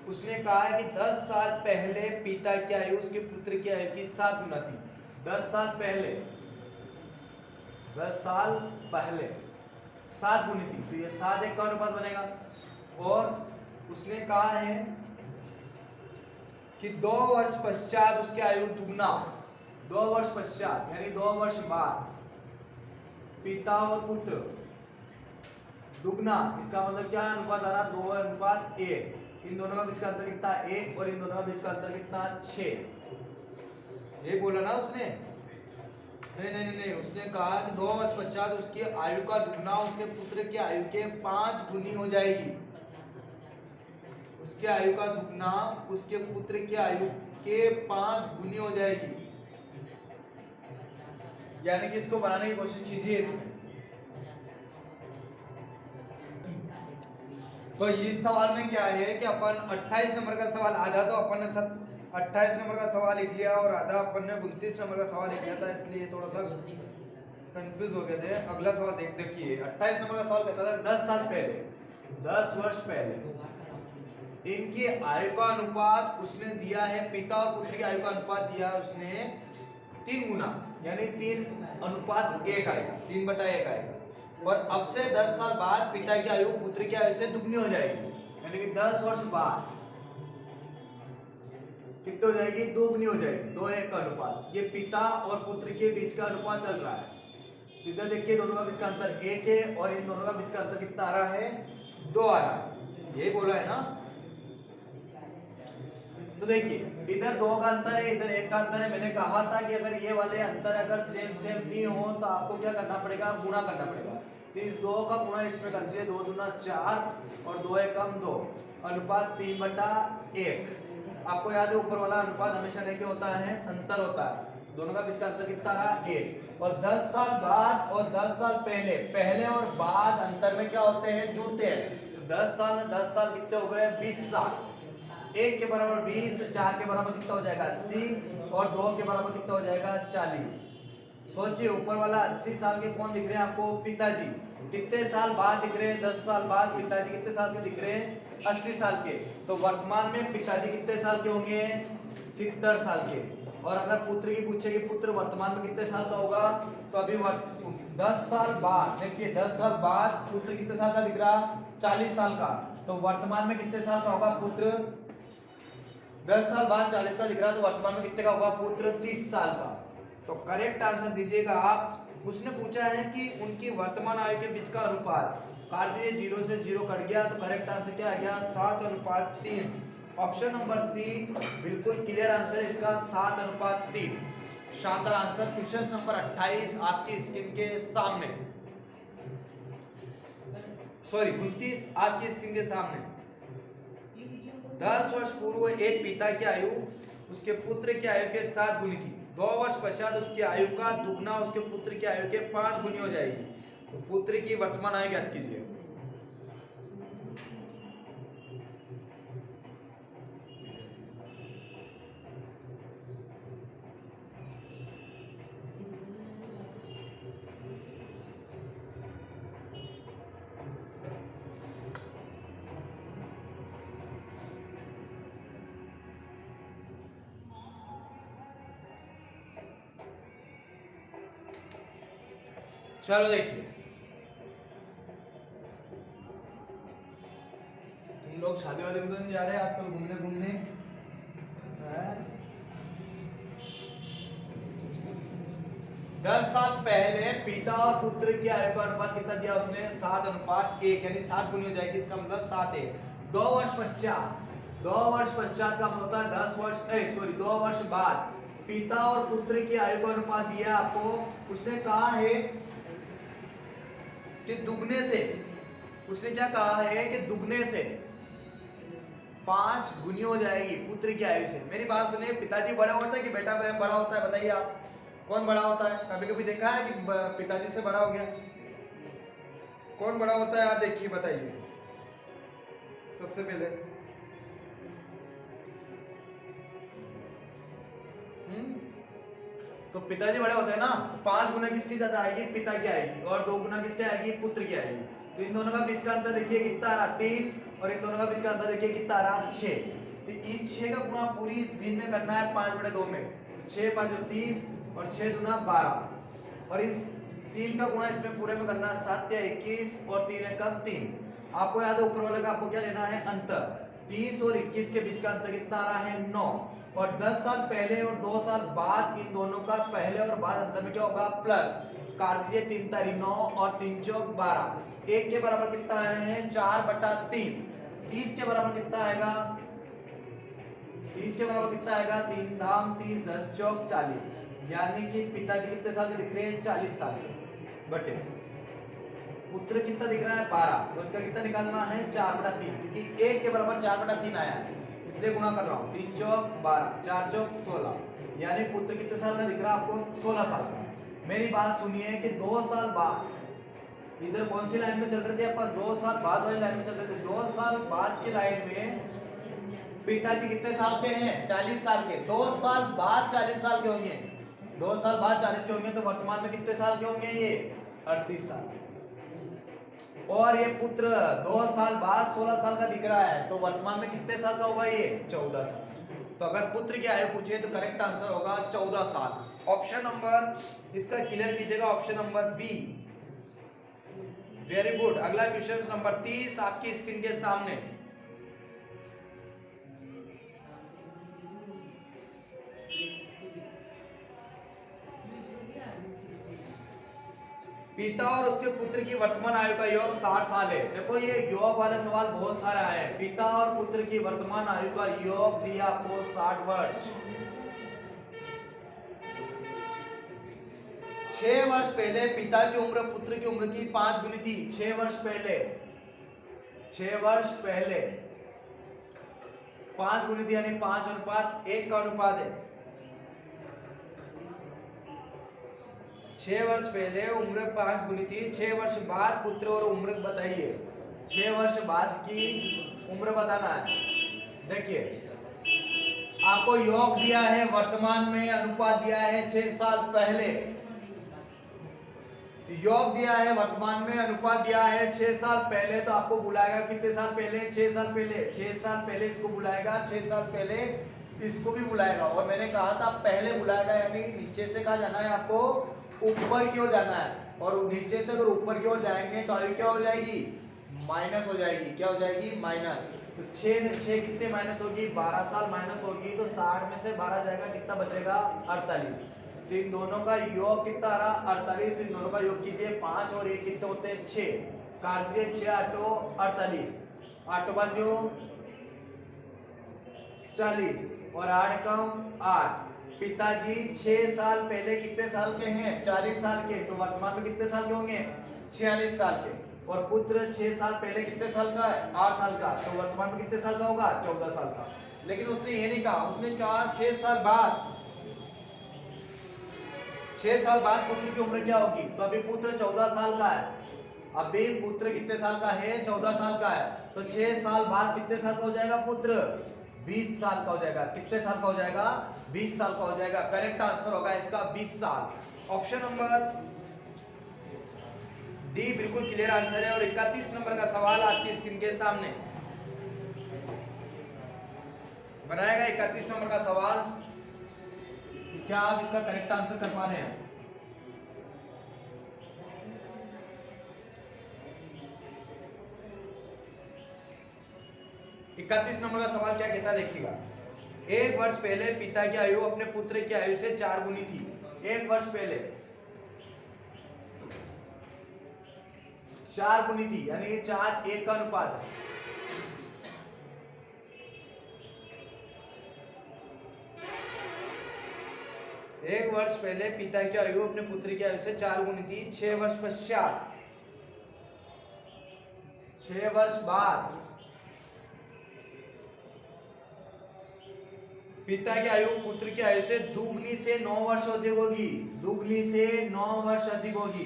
उसने कहा है कि 10 साल पहले पिता की आयु उसके पुत्र की आयु की 7 गुना थी। 10 साल पहले 7 गुनी थी, तो ये 7:1 का अनुपात बनेगा। और उसने कहा है कि 2 वर्ष पश्चात उसकी आयु दुगना, 2 वर्ष पश्चात यानी 2 वर्ष बाद पिता और पुत्र दुगना, इसका मतलब क्या अनुपात आ रहा, 2:1। इन दोनों का बीच का अंतर कितना, 1, और इन दोनों का बीच का अंतर कितना, 6। ये बोला ना उसने, नहीं, उसने कहा कि 2 वर्ष पश्चात उसकी आयु का दुगना उसके पुत्र की आयु के 5 गुनी हो जाएगी। उसकी आयु का दुगना उसके पुत्र की आयु के 5 गुनी हो जाएगी। यानी कि इसको बनाने की कोशिश कीजिए इसमें। तो इस सवाल में क्या है कि अपन 28 नंबर का सवाल, आधा तो अपन ने 28 नंबर का सवाल लिख लिया और आधा अपन ने 29 नंबर का सवाल लिख लिया था, इसलिए थोड़ा सा कंफ्यूज हो गए थे। अगला सवाल देखिए 28 नंबर का सवाल कहता था 10 साल पहले, 10 वर्ष पहले इनकी आयु का अनुपात उसने दिया है, पिता और पुत्र की आयु का अनुपात दिया है उसने 3 गुना, यानी 3:1 आएगा, 3/1 आएगा। और अब से 10 साल बाद पिता की आयु पुत्र की आयु से दुगनी हो जाएगी, यानी कि 10 वर्ष बाद कितनी हो जाएगी, दोगुनी हो जाएगी, 2:1 का अनुपात। ये पिता और पुत्र के बीच का अनुपात चल रहा है। इधर देखिए दोनों का बीच का अंतर 1 है और इन दोनों का बीच का अंतर कितना आ रहा है, 2 आ रहा है। यही बोला है ना। तो देखिए इधर 2 का अंतर है, इधर 1 का अंतर है। मैंने कहा था कि अगर ये वाले अंतर अगर सेम नहीं हो तो आपको क्या करना पड़ेगा, गुणा करना पड़ेगा। तो इस 2 का गुणा इसमें कर दीजिए, 2 दूना 4 और 2 2, अनुपात 3/1। आपको याद है ऊपर वाला अनुपात हमेशा लेके होता है, अंतर होता है। दोनों का बीच का अंतर कितना रहा, 1। और 10 साल बाद और 10 साल पहले और बाद अंतर में क्या होते हैं, जुड़ते हैं। तो 10 साल कितने हो गए, 20 साल। 1 के बराबर 20, तो 4 के बराबर कितना हो जाएगा, 80, और 2 के बराबर कितना हो जाएगा, 40। सोचिए ऊपर वाला 80 साल के कौन दिख रहे हैं आपको, पिताजी। कितने साल बाद दिख रहे हैं, 10 साल बाद पिताजी कितने साल के दिख रहे हैं, 80 साल के। तो वर्तमान में पिताजी कितने साल के होंगे, 70 साल के। और अगर पुत्र की पूछे कि पुत्र वर्तमान में कितने साल का होगा, तो अभी 10 साल बाद, देखिए 10 साल बाद पुत्र कितने साल का दिख रहा, 40 साल का। तो वर्तमान में कितने साल का होगा पुत्र, 10 साल बाद 40 का दिख रहा, तो वर्तमान में कितने का होगा पुत्र, 30 साल का। तो करेक्ट आंसर दीजिएगा आप। उसने पूछा है कि उनकी वर्तमान आयु के बीच का अनुपात, काट दीजिए, 0 से 0 कट गया, तो करेक्ट आंसर क्या आ गया, 7:3। ऑप्शन नंबर सी बिल्कुल क्लियर आंसर है इसका, 7:3। शानदार आंसर। क्वेश्चन नंबर 28 आपकी स्क्रीन के सामने, सॉरी 29 आपकी स्क्रीन के सामने। 10 वर्ष पूर्व एक पिता की आयु उसके पुत्र की आयु के 7 गुनी थी। 2 वर्ष पश्चात उसकी आयु का दुगना उसके पुत्र की आयु के 5 गुनी हो जाएगी। तो पुत्र की वर्तमान आयु ज्ञात कीजिए। चलो देखिए, तुम लोग शादी वादी में तो नहीं जा रहे आजकल घूमने? 10 साल पहले पिता और पुत्र की आयु का अनुपात कितना दिया उसने, 7:1, यानी 7 गुनी हो जाएगी, इसका मतलब 7 है। 2 वर्ष पश्चात, 2 वर्ष पश्चात का मतलब होता है 2 वर्ष बाद पिता और पुत्र की आयु का अनुपात दिया आपको। उसने कहा है कि दुगने से, उसने क्या कहा है कि दुगने से 5 गुनी हो जाएगी पुत्र की आयु से। मेरी बात सुनिए, पिताजी बड़ा होता है कि बेटा बड़ा होता है, बताइए आप, कौन बड़ा होता है? कभी कभी देखा है कि पिताजी से बड़ा हो गया? कौन बड़ा होता है, आप देखिए, बताइए सबसे पहले। तो पिताजी बड़े होते हैं ना, तो 5 गुना किसकी ज्यादा आएगी, पिता की आएगी, और 2 गुना किसकी आएगी, पुत्र की आएगी। तो इन दोनों का बीच का अंतर देखिए कितना आ रहा, 3, और इन दोनों का बीच का अंतर देखिए कितना आ रहा, 6। तो इस 6 का गुना पूरी इस भिन्न में करना है 5/2 में। 6 5 30 और 6 दूना 12, और इस 3 का गुना इसमें पूरे में करना है 7 या 21, और 3 एक कम 3। आपको याद है ऊपर वाले का आपको क्या लेना है, अंतर। 30 और 21 के बीच का अंतर कितना आ रहा है, 9। और 10 साल पहले और 2 साल बाद इन दोनों का पहले और बाद अंतर में क्या होगा, प्लस। काट दीजिए, 3 तारी 9 और 3 चौक 12। 1 के बराबर कितना आया है, 4/3। 30 के बराबर कितना आएगा, 30 के बराबर कितना आएगा, 3 धाम 30, 10 चौक 40। यानी कि पिताजी कितने साल के दिख रहे हैं, 40 साल के, बटे पुत्र कितना दिख रहा है, 12। तो इसका कितना निकालना है, 4/3, क्योंकि 1 के बराबर 4/3 आया है, इसलिए गुना कर रहा हूँ। 3 चौक 12, 4 चौक 16, यानी पुत्र कितने साल का दिख रहा है आपको, 16 साल का। मेरी बात सुनिए कि 2 साल बाद, इधर कौन सी लाइन में चल रहे थे अपन, 2 साल बाद वाली लाइन में चल रहे थे। 2 साल बाद की लाइन में पिताजी कितने साल के हैं, 40 साल के। 2 साल बाद 40 साल के होंगे, 2 साल बाद 40 के होंगे, तो वर्तमान में कितने साल के होंगे, ये 38 साल के। और ये पुत्र 2 साल बाद 16 साल का दिख रहा है, तो वर्तमान में कितने साल का होगा, ये 14 साल। तो अगर पुत्र की आयु पूछे तो करेक्ट आंसर होगा 14 साल। ऑप्शन नंबर इसका क्लियर कीजिएगा, option number B. Very good. अगला क्वेश्चन नंबर 30 आपकी स्क्रीन के सामने। पिता और उसके पुत्र की वर्तमान आयु का योग 60 साल है। देखो ये योग वाले सवाल बहुत सारे आए हैं। पिता और पुत्र की वर्तमान आयु का योग दिया आपको 60 वर्ष। 6 वर्ष पहले पिता की उम्र पुत्र की उम्र की 5 गुनी थी। 6 वर्ष पहले, 6 वर्ष पहले 5 गुनी थी, यानी 5:1 का अनुपात है। 6 वर्ष पहले उम्र 5 गुनी थी। 6 वर्ष बाद पुत्र और उम्र बताइए। 6 वर्ष बाद की उम्र बताना है। देखिए आपको योग दिया है, वर्तमान में अनुपात दिया है 6 साल पहले। योग दिया है, वर्तमान में अनुपात दिया है 6 साल पहले, तो आपको बुलाएगा कितने साल पहले, 6 साल पहले। 6 साल पहले इसको बुलाएगा, 6 साल पहले इसको भी बुलाएगा। और मैंने कहा था पहले बुलाएगा, यानी नीचे से कहा जाना है आपको, ऊपर की ओर जाना है। और नीचे से अगर ऊपर की ओर जाएंगे तो आयु क्या हो जाएगी, माइनस हो जाएगी। क्या हो जाएगी, माइनस। तो 6 कितने माइनस होगी, 12 साल माइनस होगी, तो 60 में से 12 जाएगा, कितना बचेगा, 48। तो इन दोनों का योग कितना आ रहा, 48। तो इन दोनों का योग कीजिए, 5 और 1 कितने होते हैं, 6। काट दीजिए, 6 8 48, 8 बाजू 40 और 8 कम 8। पिताजी 6 साल पहले कितने साल के हैं, 40 साल के। तो वर्तमान में कितने साल के होंगे, 46 साल के। और पुत्र 6 साल पहले कितने साल का है, 8 साल का। तो वर्तमान में कितने साल का होगा, 14 साल का। लेकिन उसने ये नहीं कहा, उसने कहा 6 साल बाद, 6 साल बाद पुत्र की उम्र क्या होगी। तो अभी पुत्र 14 साल का है, अभी पुत्र कितने साल का है, 14 साल का है। तो 6 साल बाद कितने साल का हो जाएगा पुत्र, 20 साल का हो जाएगा। कितने साल का हो जाएगा, 20 साल का हो जाएगा। करेक्ट आंसर होगा इसका 20 साल। ऑप्शन नंबर डी बिल्कुल क्लियर आंसर है। और 31 नंबर का सवाल आपकी स्क्रीन के सामने बनाएगा। 31 नंबर का सवाल, क्या आप इसका करेक्ट आंसर कर पा रहे हैं। इकतीस नंबर का सवाल क्या कहता है, देखिएगा। 1 वर्ष पहले पिता की आयु अपने पुत्र की आयु से 4 गुनी थी। 1 वर्ष पहले 4 गुनी थी, यानी ये 4:1 का अनुपात है। एक वर्ष पहले पिता की आयु अपने पुत्र की आयु से 4 गुनी थी। 6 वर्ष पश्चात, 6 वर्ष बाद पिता की आयु पुत्र की आयु से दुगनी से 9 वर्ष अधिक होगी। दुगनी से 9 वर्ष अधिक होगी।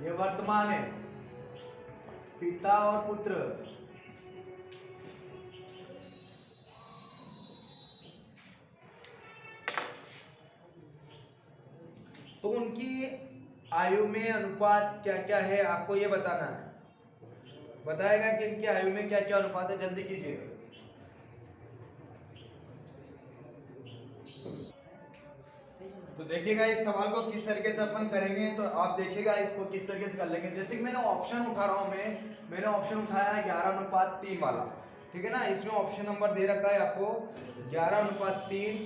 ये वर्तमान है, पिता और पुत्र। इनकी आयु में अनुपात क्या क्या है आपको ये बताना है। बताएगा कि इनकी आयु में क्या क्या अनुपात है, जल्दी कीजिए। तो देखिएगा इस सवाल को किस तरीके से अपन करेंगे, तो आप देखिएगा इसको किस तरीके से कर लेंगे। जैसे कि मैंने ऑप्शन उठा रहा हूं, मैंने ऑप्शन उठाया है 11:3 वाला, ठीक है ना। इसमें ऑप्शन नंबर दे रखा है आपको 11:3।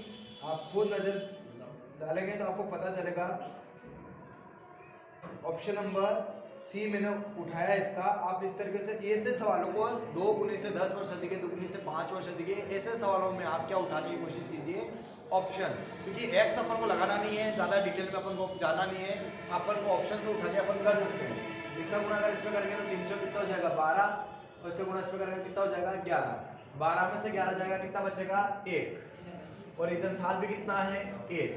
आप खुद नजर डालेंगे तो आपको पता चलेगा। ऑप्शन नंबर सी मैंने उठाया इसका। आप इस तरीके से ऐसे सवालों को 2 गुने से 10 वर्ष अधिक है, 2 गुने से 5 वर्ष अधिक है, ऐसे सवालों में आप क्या उठाने की कोशिश कीजिए, ऑप्शन। क्योंकि एक्स अपन को लगाना नहीं है, ज़्यादा डिटेल में अपन को जाना नहीं है, अपन को ऑप्शन से उठा के अपन कर सकते हैं। इसका गुणा अगर इसमें करेंगे तो 3 चौक कितना हो जाएगा 12, और इसका गुणा इसमें करेंगे कितना हो जाएगा 11। 12 में से 11 जाएगा, कितना बचेगा 1, और इधर साल भी कितना है 1,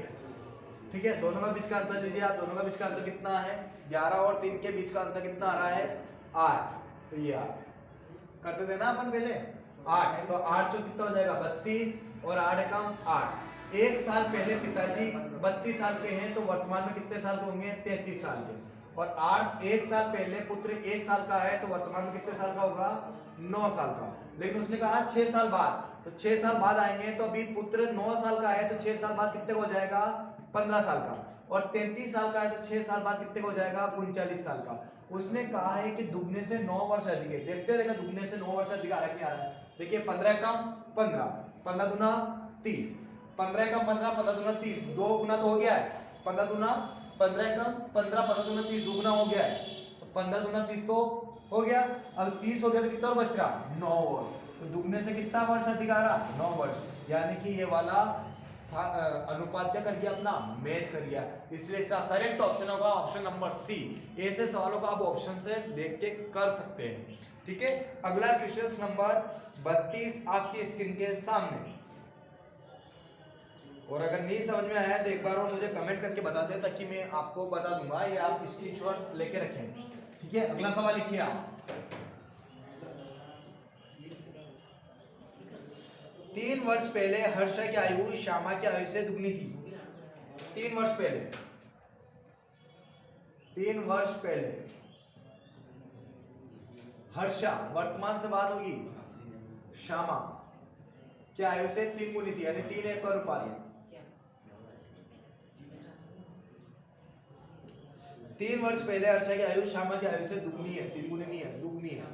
ठीक है। दोनों का बीच का अंतर लीजिए आप, दोनों का बीच का अंतर कितना है 11 और 3 के बीच का अंतर कितना आ रहा है 8, तो ये 8 करते थे ना अपन पहले 8, तो 8 चौक कितना हो जाएगा 32, और 8 एकम 8। एक साल पहले पिताजी 32 साल के हैं, तो वर्तमान में कितने साल के होंगे 33 साल के। और 1 साल पहले पुत्र 1 साल का है, तो वर्तमान में कितने साल का होगा 9 साल का। लेकिन उसने कहा 6 साल बाद, तो 6 साल बाद आएंगे, तो अभी पुत्र 9 साल का है, तो 6 साल बाद कितने हो जाएगा 15 साल का। और 33 साल का है, तो 6 साल बाद कितने हो जाएगा 39 साल का। उसने कहा है कि दुगने से 9 वर्ष अधिक है। देखते रहेगा दुगने से 9 वर्ष अधिक आ रहा है, नहीं आ रहा है। देखिए 15 कम 15, 15 दूना 30, 15 कम 15, 15 दूना 30, 2 गुना तो हो गया है। 15 दूना 15 कम 15, 15 दूना 30, 2 गुना हो गया है, तो 15 दूना 30 तो हो गया। अब 30 हो गया तो कितना और बच रहा 9 और, तो दुगने से कितना वर्ष अधिक आ रहा 9 वर्ष। यानी कि ये वाला अनुपात क्या कर गया अपना मैच कर गया, इसलिए इसका करेक्ट ऑप्शन होगा ऑप्शन नंबर सी। ऐसे सवालों को आप ऑप्शन से देख के कर सकते हैं, ठीक है। अगला क्वेश्चन नंबर 32 आपकी स्क्रीन के सामने। और अगर नहीं समझ में आया तो एक बार और मुझे कमेंट करके बता दें, ताकि मैं आपको बता दूंगा, ये आप स्क्रीनशॉट लेके रखें, ठीक है। अगला सवाल लिखिए आप। 3 वर्ष पहले हर्षा की आयु श्यामा की आयु से दुगनी थी। 3 वर्ष पहले, 3 वर्ष पहले हर्षा, वर्तमान से बात होगी, श्यामा की आयु से 3 गुनी थी, यानी 3:1 का अनुपात है। 3 वर्ष पहले हर्षा की आयु श्यामा की आयु से दुगनी है, 3 गुनी नहीं है, दुगनी है।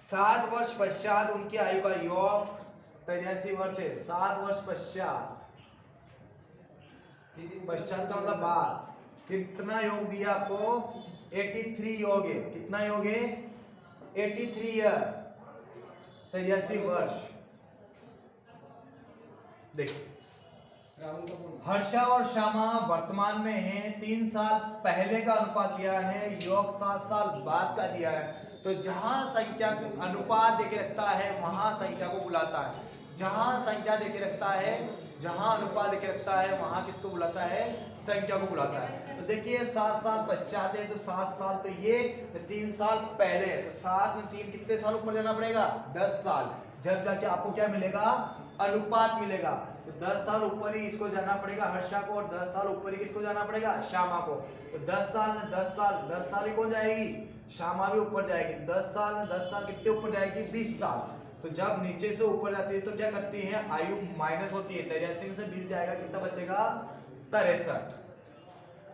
7 वर्ष पश्चात उनकी आयु का योग 83 वर्ष है। 7 वर्ष पश्चात, पश्चात का मतलब बाद, कितना योग दिया आपको 83 योग है। कितना योग है 83 ईयर, 83 वर्ष। देखिए हर्षा और श्यामा वर्तमान में हैं, 3 साल पहले का अनुपात दिया है, योग 7 साल बाद का दिया है। तो जहां संख्या अनुपात देके रखता है वहां संख्या को बुलाता है, जहां संख्या देके रखता है, जहां अनुपात देके रखता है वहां किसको बुलाता है संख्या को बुलाता है। तो देखिए 7 साल पश्चात है, तो 7 साल, तो ये 3 साल पहले है, तो 7 में 3 कितने साल ऊपर जाना पड़ेगा 10 साल, जब जाके आपको क्या मिलेगा अनुपात मिलेगा। तो 10 साल ऊपर ही इसको जाना पड़ेगा हर्षा को, और 10 साल ऊपर ही किसको जाना पड़ेगा श्यामा को। तो 10 साल में 10 साल ही कौन जाएगी श्यामा भी ऊपर जाएगी। 10 साल में 10 साल कितने ऊपर जाएगी 20 साल। तो जब नीचे से ऊपर जाती है तो क्या करती है आयु माइनस होती है, 83 में से 20 जाएगा, कितना बचेगा 63।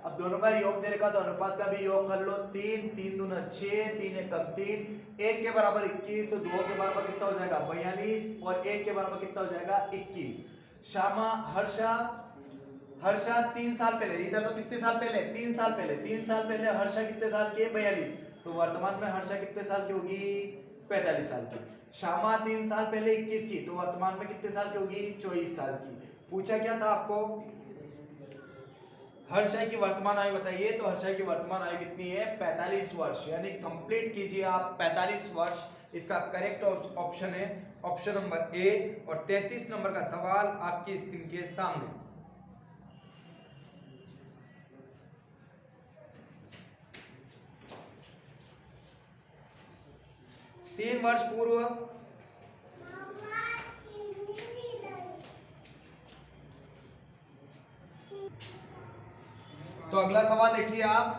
अब दोनों का योग दे रखा तो अनुपात का भी योग कर लो, 3 3 दूना 6, 3 एकम 3, 1 के बराबर 21, तो 2 के बराबर कितना हो जाएगा 42, और 1 के बराबर कितना हो जाएगा 21। श्यामा हर्षा 3 साल पहले, इधर तो कितने साल पहले 3 साल पहले, 3 साल पहले हर्षा कितने साल की है 42, तो वर्तमान में हर्षा कितने साल की होगी 45 साल की। श्यामा 3 साल पहले 21 की, तो वर्तमान में कितने साल की होगी 24 साल की। पूछा क्या था आपको हर्षा की वर्तमान आयु बताइए, तो हर्षा की वर्तमान आयु कितनी है 45 वर्ष, यानी कंप्लीट कीजिए आप 45 वर्ष। इसका करेक्ट ऑप्शन है ऑप्शन नंबर ए। और 33 नंबर का सवाल आपकी स्क्रीन के सामने। तीन वर्ष पूर्व तो अगला सवाल देखिए आप,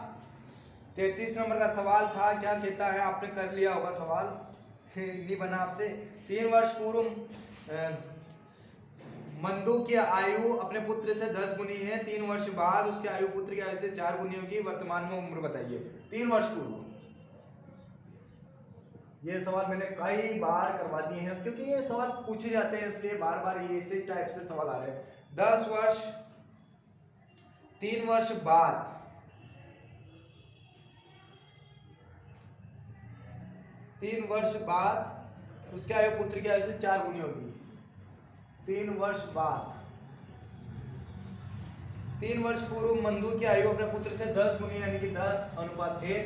33 नंबर का सवाल था, क्या कहता है, आपने कर लिया होगा सवाल, नहीं बना आपसे। 3 वर्ष पूर्व मंदू की आयु अपने पुत्र से 10 गुनी है, 3 वर्ष बाद उसकी आयु पुत्र की आयु से 4 गुनी होगी, वर्तमान में उम्र बताइए। 3 वर्ष पूर्व, ये सवाल मैंने कई बार करवा दिए हैं क्योंकि ये सवाल पूछे जाते हैं, इसलिए बार बार ये इसी टाइप से सवाल आ रहे हैं। 10 वर्ष 3 वर्ष बाद 3 वर्ष बाद उसकी आयु पुत्र की आयु से 4 गुनी होगी। 3 वर्ष बाद 3 वर्ष पूर्व मंदू की आयु अपने पुत्र से 10 गुनी यानी कि 10:1,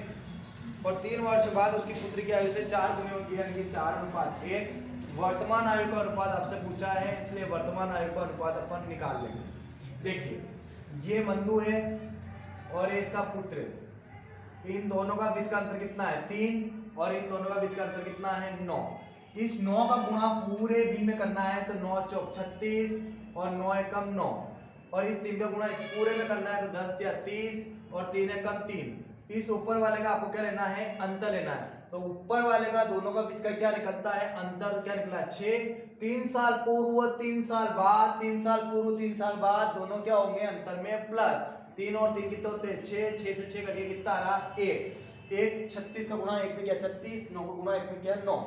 और 3 वर्ष बाद उसकी पुत्र की आयु से 4 गुनी होगी यानी कि 4:1। वर्तमान आयु का अनुपात आपसे पूछा है, इसलिए वर्तमान आयु का अनुपात अपन निकाल लेंगे। देखिए ये मंदू है और ये इसका पुत्र है, इन दोनों का बीच का अंतर कितना है 3, और इन दोनों का बीच का अंतर कितना है 9। इस 9 का गुणा पूरे भी में करना है तो 9 चौक 36 और 9 एकम 9, और इस 3 का गुणा इस पूरे में करना है तो 10 या 30 और 3 एकम 3। इस ऊपर वाले का आपको क्या लेना है, अंतर लेना है। तो ऊपर वाले का दोनों का बीच का क्या निकलता है, अंतर क्या निकला 6। 3 साल पूर्व 3 साल बाद, 3 साल पूर्व 3 साल बाद, दोनों क्या होंगे अंतर में प्लस। 3 और 3 कितने होते हैं 6, 6 से 6 कटिए कितना आ रहा 1। 36 का गुणा 1 में क्या 36, 9 का गुणा 1 में क्या 9।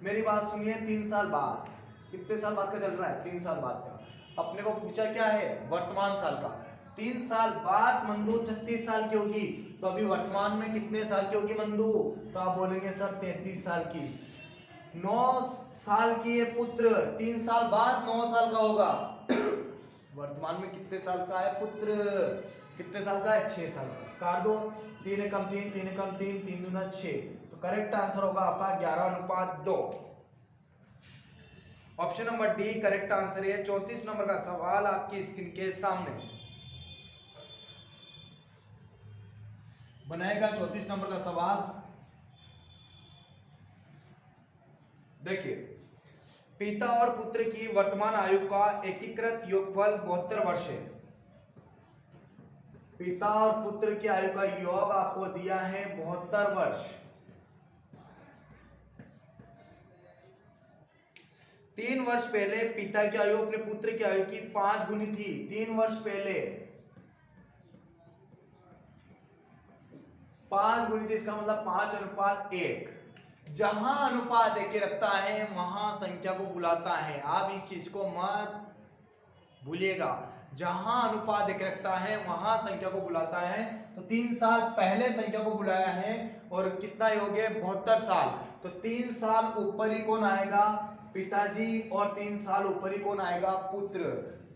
मेरी बात सुनिए, 3 साल बाद, कितने साल बाद का चल रहा है 3 साल बाद का, अपने को पूछा क्या है वर्तमान साल का। 3 साल बाद मंदू 36 साल की होगी, तो अभी वर्तमान में कितने साल की होगी मंदू, तो आप बोलेंगे सर 33 साल की। 9 साल की ये पुत्र 3 साल बाद 9 साल का होगा। वर्तमान में कितने साल का है पुत्र, कितने साल का है 6 साल का। काट दो, 3 एकम 3, 3 एकम 3, 3 दूना 6, तो करेक्ट आंसर होगा आपका 11:2। Option number D correct answer है। 34 नंबर का सवाल आपकी स्क्रीन के सामने बनाएगा। 34 नंबर का सवाल देखिए, पिता और पुत्र की वर्तमान आयु का एकीकृत योगफल 72 वर्ष है। पिता और पुत्र की आयु का योग आपको दिया है 72 वर्ष। 3 वर्ष पहले पिता की आयु अपने पुत्र की आयु की 5 गुनी थी। 3 वर्ष पहले 5 गुनी थी, इसका मतलब 5:1। जहां अनुपात देके रखता है वहां संख्या को बुलाता है, आप इस चीज को मत भूलिएगा। जहां अनुपात देके रखता है वहां संख्या को बुलाता है। तो 3 साल पहले संख्या को बुलाया है, और कितना योग है 72 साल। तो 3 साल ऊपर ही कौन आएगा पिताजी, और 3 साल ऊपर ही कौन आएगा पुत्र।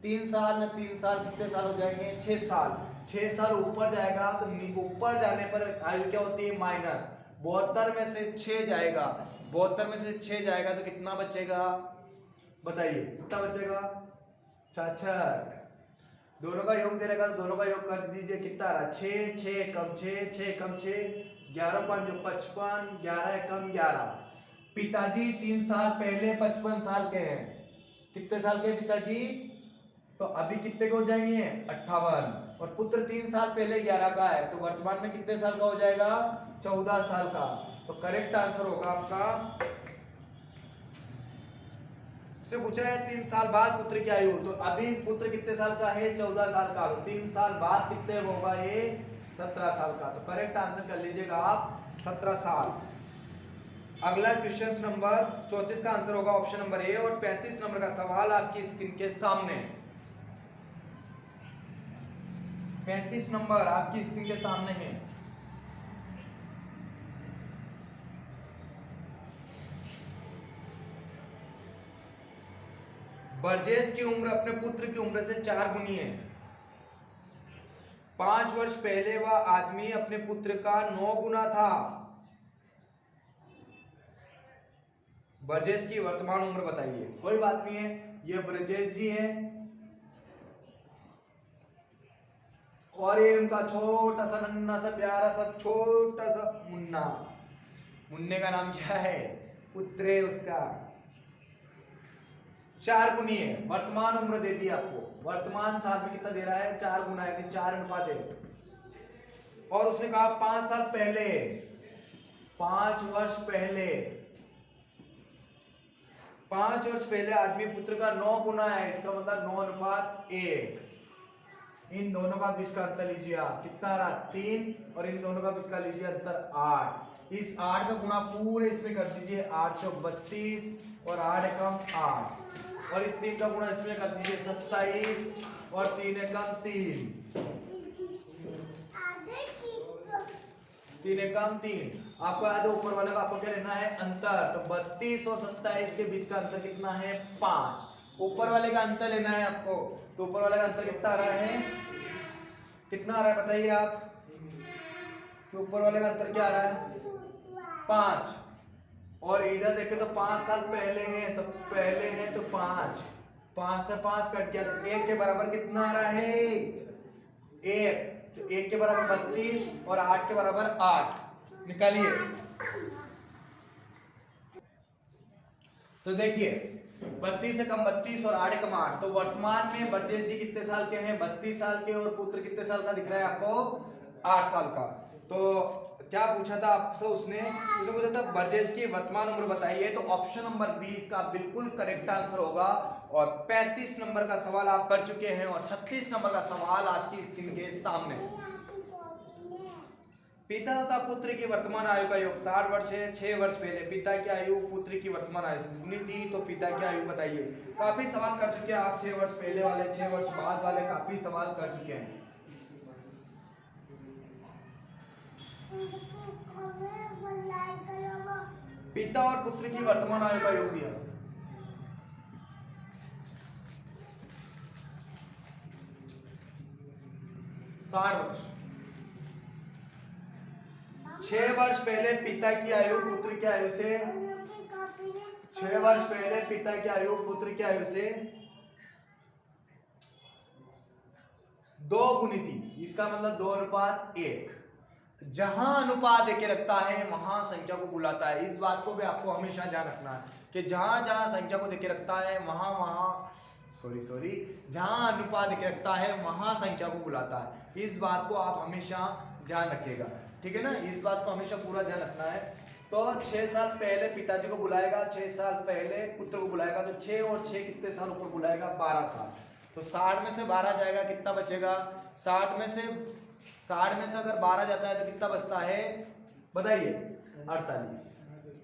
3 साल में 3 साल कितने साल हो जाएंगे 6 साल। 6 साल ऊपर जाएगा तो ऊपर जाने पर आयु क्या होती है माइनस। 72 में से 6 जाएगा, 72 में से 6 जाएगा तो कितना बचेगा बताइए, कितना बचेगा 66। दोनों का योग दे रहेगा तो दोनों का योग कर दीजिए, कितना आ रहा 6, 6 कम 6, 6 कम 6, 11 5 55, 11 कम 11। पिताजी 3 साल पहले 55 साल के हैं। कितने साल के पिताजी, तो अभी कितने के हो जाएंगे 58, और पुत्र 3 साल पहले 11 का है, तो वर्तमान में कितने साल का हो जाएगा 14 साल का। तो करेक्ट आंसर होगा आपका, से पूछा है 3 साल बाद पुत्र की आयु, तो अभी पुत्र कितने साल का है 14 साल का, तो 3 साल बाद कितने होगा ये 17 साल का। तो करेक्ट आंसर कर लीजिएगा आप 17 साल। अगला क्वेश्चन नंबर 34 का आंसर होगा ऑप्शन नंबर ए, और 35 नंबर का सवाल आपकी स्क्रीन के सामने। 35 नंबर आपकी स्क्रीन के सामने है। बरजेस की उम्र अपने पुत्र की उम्र से 4 गुनी है। 5 वर्ष पहले वह आदमी अपने पुत्र का 9 गुना था। बरजेस की वर्तमान उम्र बताइए। कोई बात नहीं है, ये बरजेस जी हैं और ये उनका छोटा सा नन्ना सा प्यारा सा छोटा सा मुन्ना। मुन्ने का नाम क्या है, पुत्र है उसका। 4 गुनी है। वर्तमान उम्र दे दी आपको, वर्तमान साल में कितना दे रहा है 4 गुना, यानी 4 अनुपात है। और उसने कहा 5 साल पहले, 5 वर्ष पहले, 5 वर्ष पहले आदमी पुत्र का 9 गुना है, इसका मतलब 9:1। इन दोनों का बीच का अंतर लीजिए आप, कितना आ रहा 3, और इन दोनों का बीच का लीजिए अंतर 8। इस 8 का गुना पूरे इसमें कर दीजिए, 8 चौक 32 और 8 एकम 8, और इस 3 का गुना इसमें कर दीजिए 27 और 3 एकम 3, 3 एकम 3। आपको याद है ऊपर वाले का आपको क्या लेना है अंतर, तो 32 और 27 के बीच का अंतर कितना है 5। ऊपर वाले का अंतर लेना है आपको, तो ऊपर वाले का अंतर कितना आ रहा है, कितना आ रहा है बताइए आप, तो ऊपर वाले का अंतर क्या आ रहा है 5, और इधर देखें तो 5 साल पहले हैं, तो पहले हैं तो 5, 5 से 5 कट गया, तो 1 के बराबर कितना आ रहा है 1, तो 1 के बराबर 32 और 8 के बराबर 8, निकालिए। तो देखिए 32 से कम 32 और 8 कम 8, तो वर्तमान में बर्जेस जी कितने साल के हैं 32 साल के, और पुत्र कितने साल का दिख रहा है आपको 8 साल का। तो क्या पूछा था आपसे उसने पूछा था बर्जेस की वर्तमान उम्र बताइए, तो ऑप्शन नंबर 20 का बिल्कुल करेक्ट आंसर होगा, और 35 नंबर का सवाल आप कर चुके हैं, और 36 नंबर का सवाल आपकी स्क्रीन के सामने। पिता तथा पुत्र की वर्तमान आयु का योग 60 वर्ष है। 6 वर्ष पहले पिता की आयु पुत्र की वर्तमान आयु से दुगनी थी, तो पिता की आयु बताइए। काफी सवाल कर चुके हैं आप, 6 वर्ष पहले वाले, 6 वर्ष बाद वाले, काफी सवाल कर चुके हैं। पिता और पुत्र की वर्तमान आयु का योग दिया, वर्ष। 6 वर्ष पहले पिता की आयु पुत्र की आयु से, 6 वर्ष पहले पिता की आयु पुत्र की आयु से 2 गुनी थी, इसका मतलब 2:1। जहां अनुपात देके रखता है वहां संख्या को बुलाता है। इस बात को भी आपको हमेशा ध्यान रखना है कि जहां जहां संख्या को देके रखता है वहां जहां अनुपात देके रखता है वहां संख्या को बुलाता है। इस बात को आप हमेशा ध्यान रखिएगा, ठीक है ना, इस बात को हमेशा पूरा ध्यान रखना है। तो 6 साल पहले पिताजी को बुलाएगा, 6 साल पहले पुत्र को बुलाएगा, तो 6 और 6 कितने साल ऊपर बुलाएगा 12 साल, तो 60 में से 12 जाएगा, कितना बचेगा 60 में से अगर 12 जाता है तो कितना बचता है बताइए 48।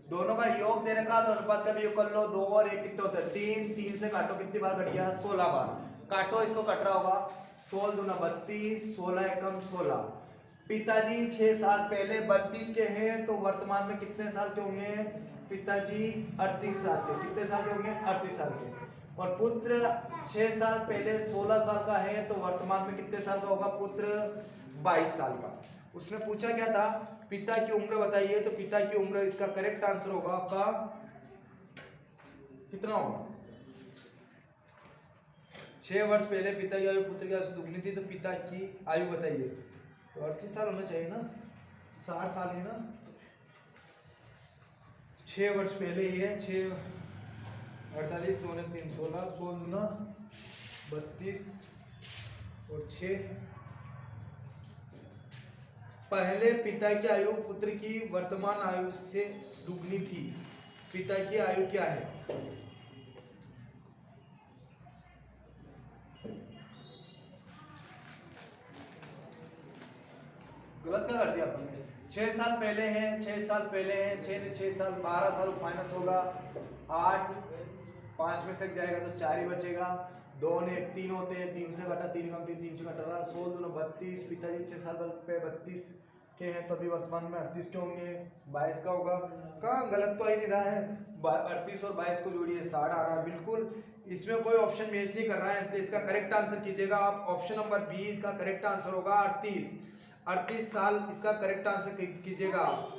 दोनों का योग दे रखा, तो अनुपात का भी योग कर लो, 2 और 1 कितने होते हैं 3, 3 से काटो कितनी बार कट गया 16 बार, काटो इसको कट रहा होगा 16 दूना 32, 16 एकम 16। पिताजी 6 साल पहले 32 के हैं, तो वर्तमान में कितने साल के होंगे पिताजी 38 साल के, कितने साल के होंगे 38 साल के, और पुत्र 6 साल पहले 16 साल का है, तो वर्तमान में कितने साल का होगा पुत्र 22 साल का। उसने पूछा क्या था पिता की उम्र बताइए, तो पिता की उम्र इसका करेक्ट आंसर होगा आपका कितना होगा 6 वर्ष पहले पिता की आयु पुत्र की आयु से दुगनी थी, तो पिता की आयु बताइए, तो 38 साल होना चाहिए ना, 60 साल है ना, 6 वर्ष पहले ही है, 6 48 2 3 16, 16 दूना 32 और 6। पहले पिता की आयु पुत्र की वर्तमान आयु से दुगनी थी, पिता की आयु क्या है गलत क्या कर दिया अपन ने, 6 साल पहले हैं, 6 साल पहले हैं, 6 ने 6 साल 12 साल माइनस होगा 8, 5 में से जाएगा तो 4 ही बचेगा, 2 ने 3 होते हैं, 3 से घटा 3 कम 3 3 से घटा रहा 16 दूना 32। पिताजी 6 साल पे 32 के हैं, तभी वर्तमान में 38 के होंगे, 22 का होगा, कहाँ गलत तो आ ही नहीं रहा है, 38 और 22 को जोड़िए 60 आ रहा है बिल्कुल, इसमें कोई ऑप्शन मैच नहीं कर रहा है, इसलिए इसका करेक्ट आंसर कीजिएगा आप, ऑप्शन नंबर 20 का करेक्ट आंसर होगा 38 साल, इसका करेक्ट आंसर कीजिएगा आप।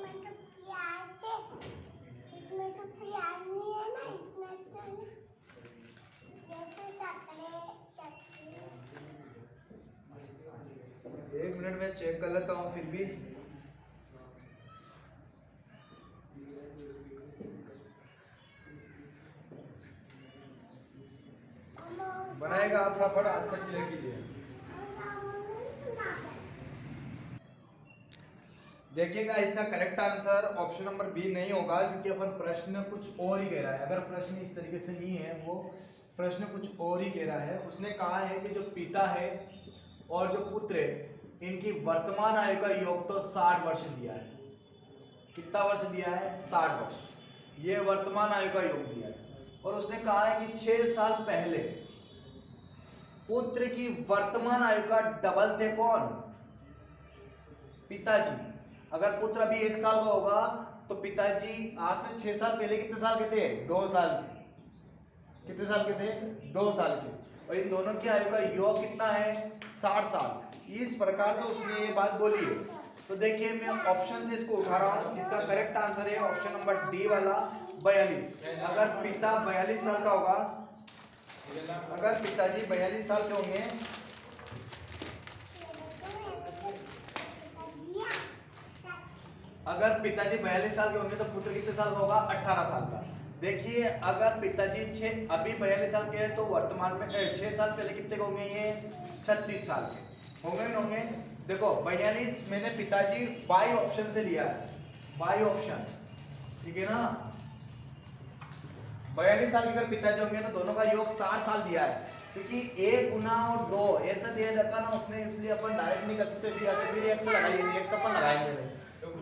एक मिनट में चेक कर लेता हूँ, फिर भी बनाएगा आप, फटाफट आंसर क्लियर कीजिए। देखिएगा इसका correct answer option number B नहीं होगा, क्योंकि अपन प्रश्न कुछ और ही कह रहा है। अगर प्रश्न इस तरीके से नहीं है, वो प्रश्न कुछ और ही कह रहा है। उसने कहा है कि जो पिता है और जो पुत्र है, इनकी वर्तमान आयु का योग तो 60 वर्ष दिया है। कितना वर्ष दिया है? 60 वर्ष। ये वर्तमान आयु का योग दिया है। और उसने कहा है कि 6 साल पहले पुत्र की वर्तमान आयु का डबल थे कौन? पिताजी। अगर पुत्र अभी 1 साल का होगा तो पिताजी आज से 6 साल पहले कितने साल के थे? 2 साल के। कितने साल के थे? 2 साल के। और इन दोनों की आयु का योग कितना है? 60 साल। इस प्रकार से उसने ये बात बोली है। तो देखिए मैं ऑप्शन से इसको उठा रहा हूँ। इसका करेक्ट आंसर है ऑप्शन नंबर डी वाला 42। अगर पिता 42 साल का होगा, अगर पिताजी 42 साल के होंगे, अगर पिताजी 42 साल के होंगे तो पुत्र कितने साल का होगा? 18 साल का। देखिए अगर पिताजी अभी 42 साल के हैं तो वर्तमान में 6 साल पहले कितने के होंगे? ये 36 साल के होंगे। नहीं होंगे? देखो 42 मैंने पिताजी बाई ऑप्शन से लिया है, बाई ऑप्शन, ठीक है ना। 42 साल के अगर पिताजी होंगे तो दोनों का योग 60 साल दिया है, क्योंकि 1 गुना और 2 ऐसा दिया रखा ना उसने, इसलिए अपन डायरेक्ट नहीं कर सकते। फिर एक से लगाइए, एक से अपन लगाएंगे।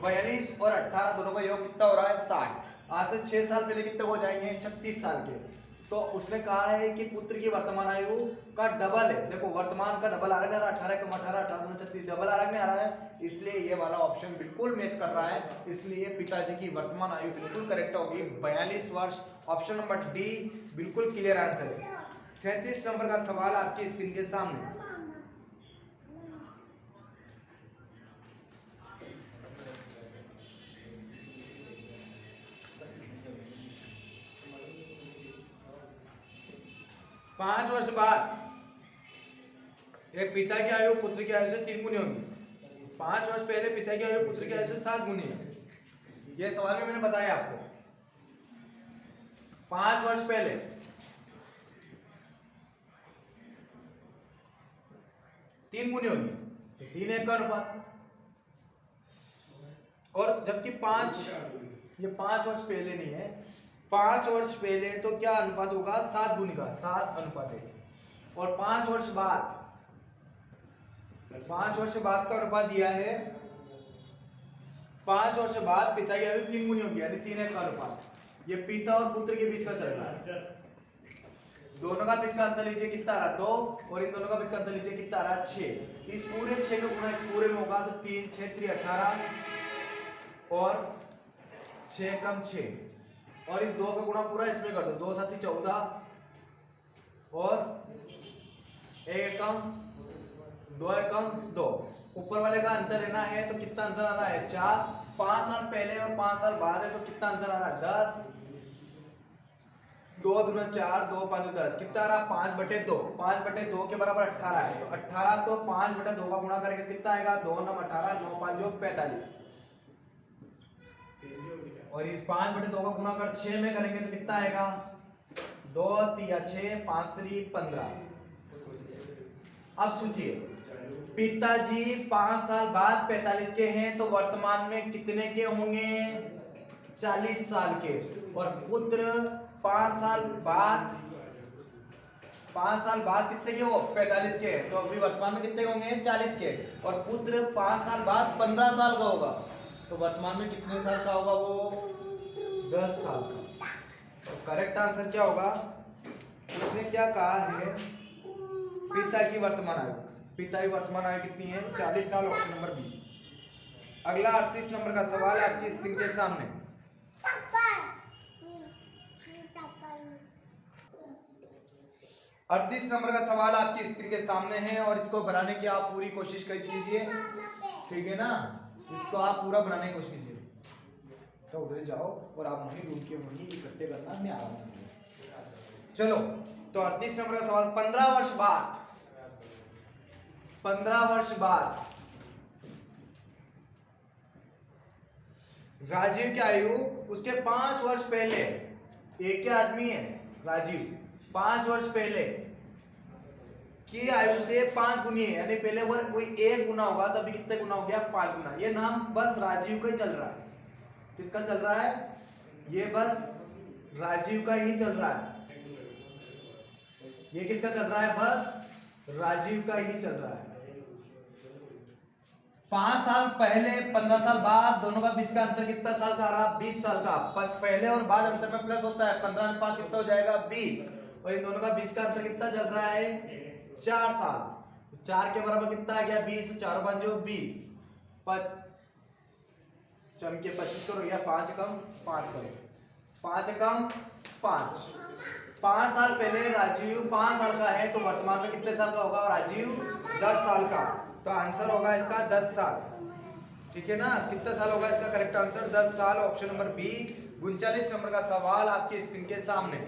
42 और 18 दोनों का योग कितना हो रहा है? 60। आज से 6 साल पहले कितने हो जाएंगे? 36 साल के। तो उसने कहा है कि पुत्र की वर्तमान आयु का डबल है। देखो वर्तमान का डबल आ रहा है, 18 कम 18 18 36 डबल आ रहा है, इसलिए ये वाला ऑप्शन बिल्कुल मैच कर रहा है। इसलिए पिताजी की वर्तमान आयु बिल्कुल करेक्ट होगी, 42 वर्ष। ऑप्शन नंबर डी बिल्कुल क्लियर आंसर है। 37 नंबर का सवाल आपकी स्क्रीन के सामने। पांच वर्ष बाद एक पिता की आयु पुत्र की आयु से 3 गुनी होगी। 5 वर्ष पहले पिता की आयु पुत्र की आयु से 7 गुनी है। यह सवाल भी मैंने बताया आपको। 5 वर्ष पहले 3 गुनी होगी, तो 3 1 का अनुपात। और जबकि 5 वर्ष पहले नहीं है, 5 वर्ष पहले तो क्या अनुपात होगा? 7 गुनी का, 7 अनुपात है। और 5 वर्ष बाद, 5 वर्ष बाद का अनुपात दिया है, 5 वर्ष बाद पिता की आयु 3 गुनी होगी, यानी 3 1 का अनुपात। ये पिता और पुत्र के बीच का चल रहा है। दोनों का बीच का अंतर लीजिए कितना आ रहा? 2। और इन दोनों का बीच का अंतर लीजिए कितना आ रहा? 6। इस पूरे 6 का गुणा इस पूरे में होगा तो 3 6 3 18 और 6 कम 6, और इस 2 का गुणा पूरा इसमें कर दो, 2 7 14 और 1 कम 2 कम 2। ऊपर वाले का अंतर लेना है तो कितना अंतर आ रहा है? 4। 5 साल पहले और 5 साल बाद है तो कितना अंतर आ रहा है? 10। 2 दूना 4, 2 5 10, कितना आ रहा? 5/2। 5/2 के बराबर 18 है, तो 18 तो 5/2 का गुणा करेंगे कितना आएगा? 2 9 18, 9 5 45। और इस 5/2 का गुणा कर 6 में करेंगे तो कितना आएगा? 2 3 6 5 3 15। अब सोचिए पिताजी 5 साल बाद 45 के हैं तो वर्तमान में कितने के होंगे? 40 साल के। और पुत्र 5 साल बाद कितने के हो? 45 के। तो अभी वर्तमान में कितने होंगे? 40 के। और पुत्र 5 साल बाद 15 साल का होगा तो वर्तमान में कितने साल का होगा? वो 10 साल का। तो करेक्ट आंसर क्या होगा? उसने क्या कहा है? पिता की वर्तमान आयु, पिता की वर्तमान आयु कितनी है? 40 साल। Option number B. अगला 38 नंबर का सवाल आपकी स्क्रीन के सामने। 38 नंबर का सवाल आपकी स्क्रीन के सामने है और इसको बनाने की आप पूरी कोशिश कीजिए, ठीक है ना। इसको आप पूरा बनाने की कोशिश कीजिए। तो उधर जाओ और आप वहीं रूम के वहीं इकट्ठे करना, मैं आ रहा हूँ। चलो तो 38 नंबर का सवाल। 15 वर्ष बाद, 15 वर्ष बाद राजीव की आयु उसके 5 वर्ष पहले, एक ही आदमी है राजीव, 5 वर्ष पहले की आयु से 5 गुनी है, यानी पहले वो कोई 1 गुना होगा तो अभी कितने गुना हो गया, 5 गुना। ये नाम बस राजीव का ही चल रहा है। किसका चल रहा है, ये बस राजीव का ही चल रहा है। ये किसका चल रहा है, बस राजीव का ही चल रहा है। 5 साल पहले 15 साल बाद, दोनों का बीच का अंतर कितना साल का आ रहा, 20 साल का। पहले और बाद अंतर में प्लस होता है, 15 में 5 कितना हो जाएगा, 20। और इन दोनों का बीच का अंतर कितना चल रहा है, 4 साल। 4 के बराबर कितना आ गया, 20। तो 4 5 जो 20, चम के 25 करो, या 5 कम 5 करो, 5 कम 5। 5 साल पहले राजीव 5 साल का है, तो वर्तमान में कितने साल का होगा राजीव, 10 साल का। तो आंसर होगा इसका 10 साल। ठीक है ना, कितना साल होगा इसका करेक्ट आंसर, 10 साल। Option number B. 39 नंबर का सवाल आपकी स्क्रीन के सामने।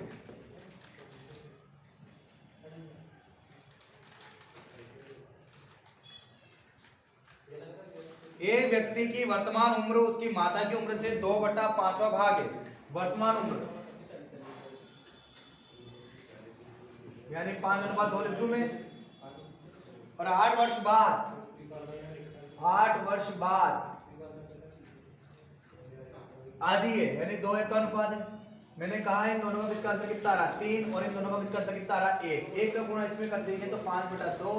एक व्यक्ति की वर्तमान उम्र उसकी माता की उम्र से 2/5वां भाग है। वर्तमान उम्र यानी 5/2 लिख दूं मैं। और 8 वर्ष बाद, 8 वर्ष बाद आधी है, यानी 2:1 का अनुपात है। मैंने कहा इन दोनों का बीच का अंतर कितना आ रहा, 3। और इन दोनों का बीच का अंतर कितना आ रहा, 1। 1 का गुणा इसमें कर देंगे तो 5/2,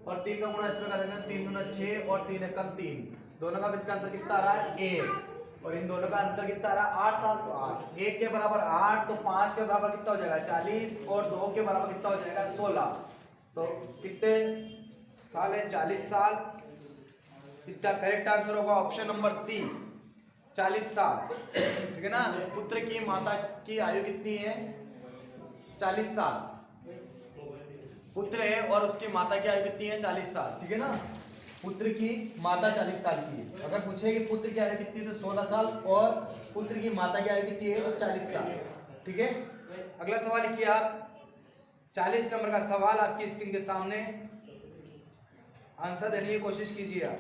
और 3 का गुणा इसमें कर देंगे 3 दूना 6, और 3 एकम 3। दोनों का बीच का अंतर कितना आ रहा है, 1। और इन दोनों का अंतर कितना आ रहा है, 8 साल। तो 8, 1 के बराबर 8, तो 5 के बराबर कितना हो जाएगा, 40। और 2 के बराबर कितना हो जाएगा, 16। तो कितने साल है, 40 साल। इसका करेक्ट आंसर होगा ऑप्शन नंबर सी, 40 साल। ठीक है ना। पुत्र की माता की आयु कितनी है, 40 साल। पुत्र है और उसकी माता की आयु कितनी है, 40 साल। ठीक है ना, पुत्र की माता 40 साल की है। अगर पूछे कि पुत्र की आयु कितनी है तो 16 साल, और पुत्र की माता की आयु कितनी है तो 40 साल। ठीक है। अगला सवाल लिखिए आप, 40 नंबर का सवाल आपकी स्क्रीन के सामने। आंसर देने की कोशिश कीजिए आप।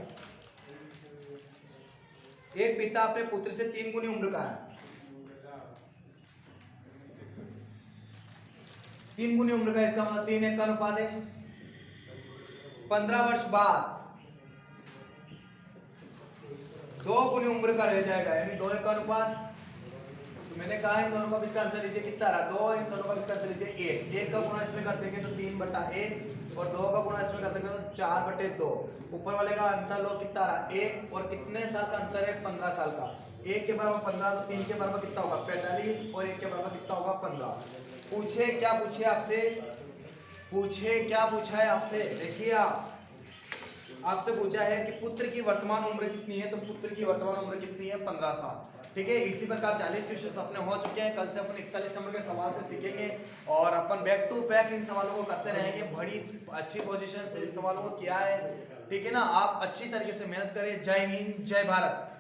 एक पिता अपने पुत्र से 3 गुनी उम्र का है, 3 गुनी उम्र का, इसका मतलब 3:1 का अनुपात है। 15 वर्ष बाद 2 गुनी उम्र का रह जाएगा, यानी 2:1 का अनुपात। तो मैंने कहा इन दोनों का बीच का अंतर लीजिए कितना रहा, 2। इन दोनों का बीच का अंतर लीजिए 1। 1 का गुणा इसमें कर देंगे तो 3/1, और 2 का गुणा इसमें कर देंगे तो 4/2। ऊपर वाले का अंतर लो कितना रहा, 1। और कितने साल का अंतर है, 15 साल का। 1 के बराबर 15, तो 3 के बराबर कितना होगा, 45। और 1 के बराबर कितना होगा, 15। पूछे क्या पूछे आपसे, पूछे क्या पूछा है आपसे, देखिए आप, आपसे पूछा है कि पुत्र की वर्तमान उम्र कितनी है, तो पुत्र की वर्तमान उम्र कितनी है, 15 साल। ठीक है। इसी प्रकार 40 क्वेश्चंस अपने हो चुके हैं। कल से अपन 41 नंबर के सवाल से सीखेंगे, और अपन बैक टू बैक इन सवालों को करते रहेंगे। बड़ी अच्छी पोजीशन से इन सवालों को किया है। ठीक है ना। आप अच्छी तरीके से मेहनत करें। जय हिंद, जय भारत।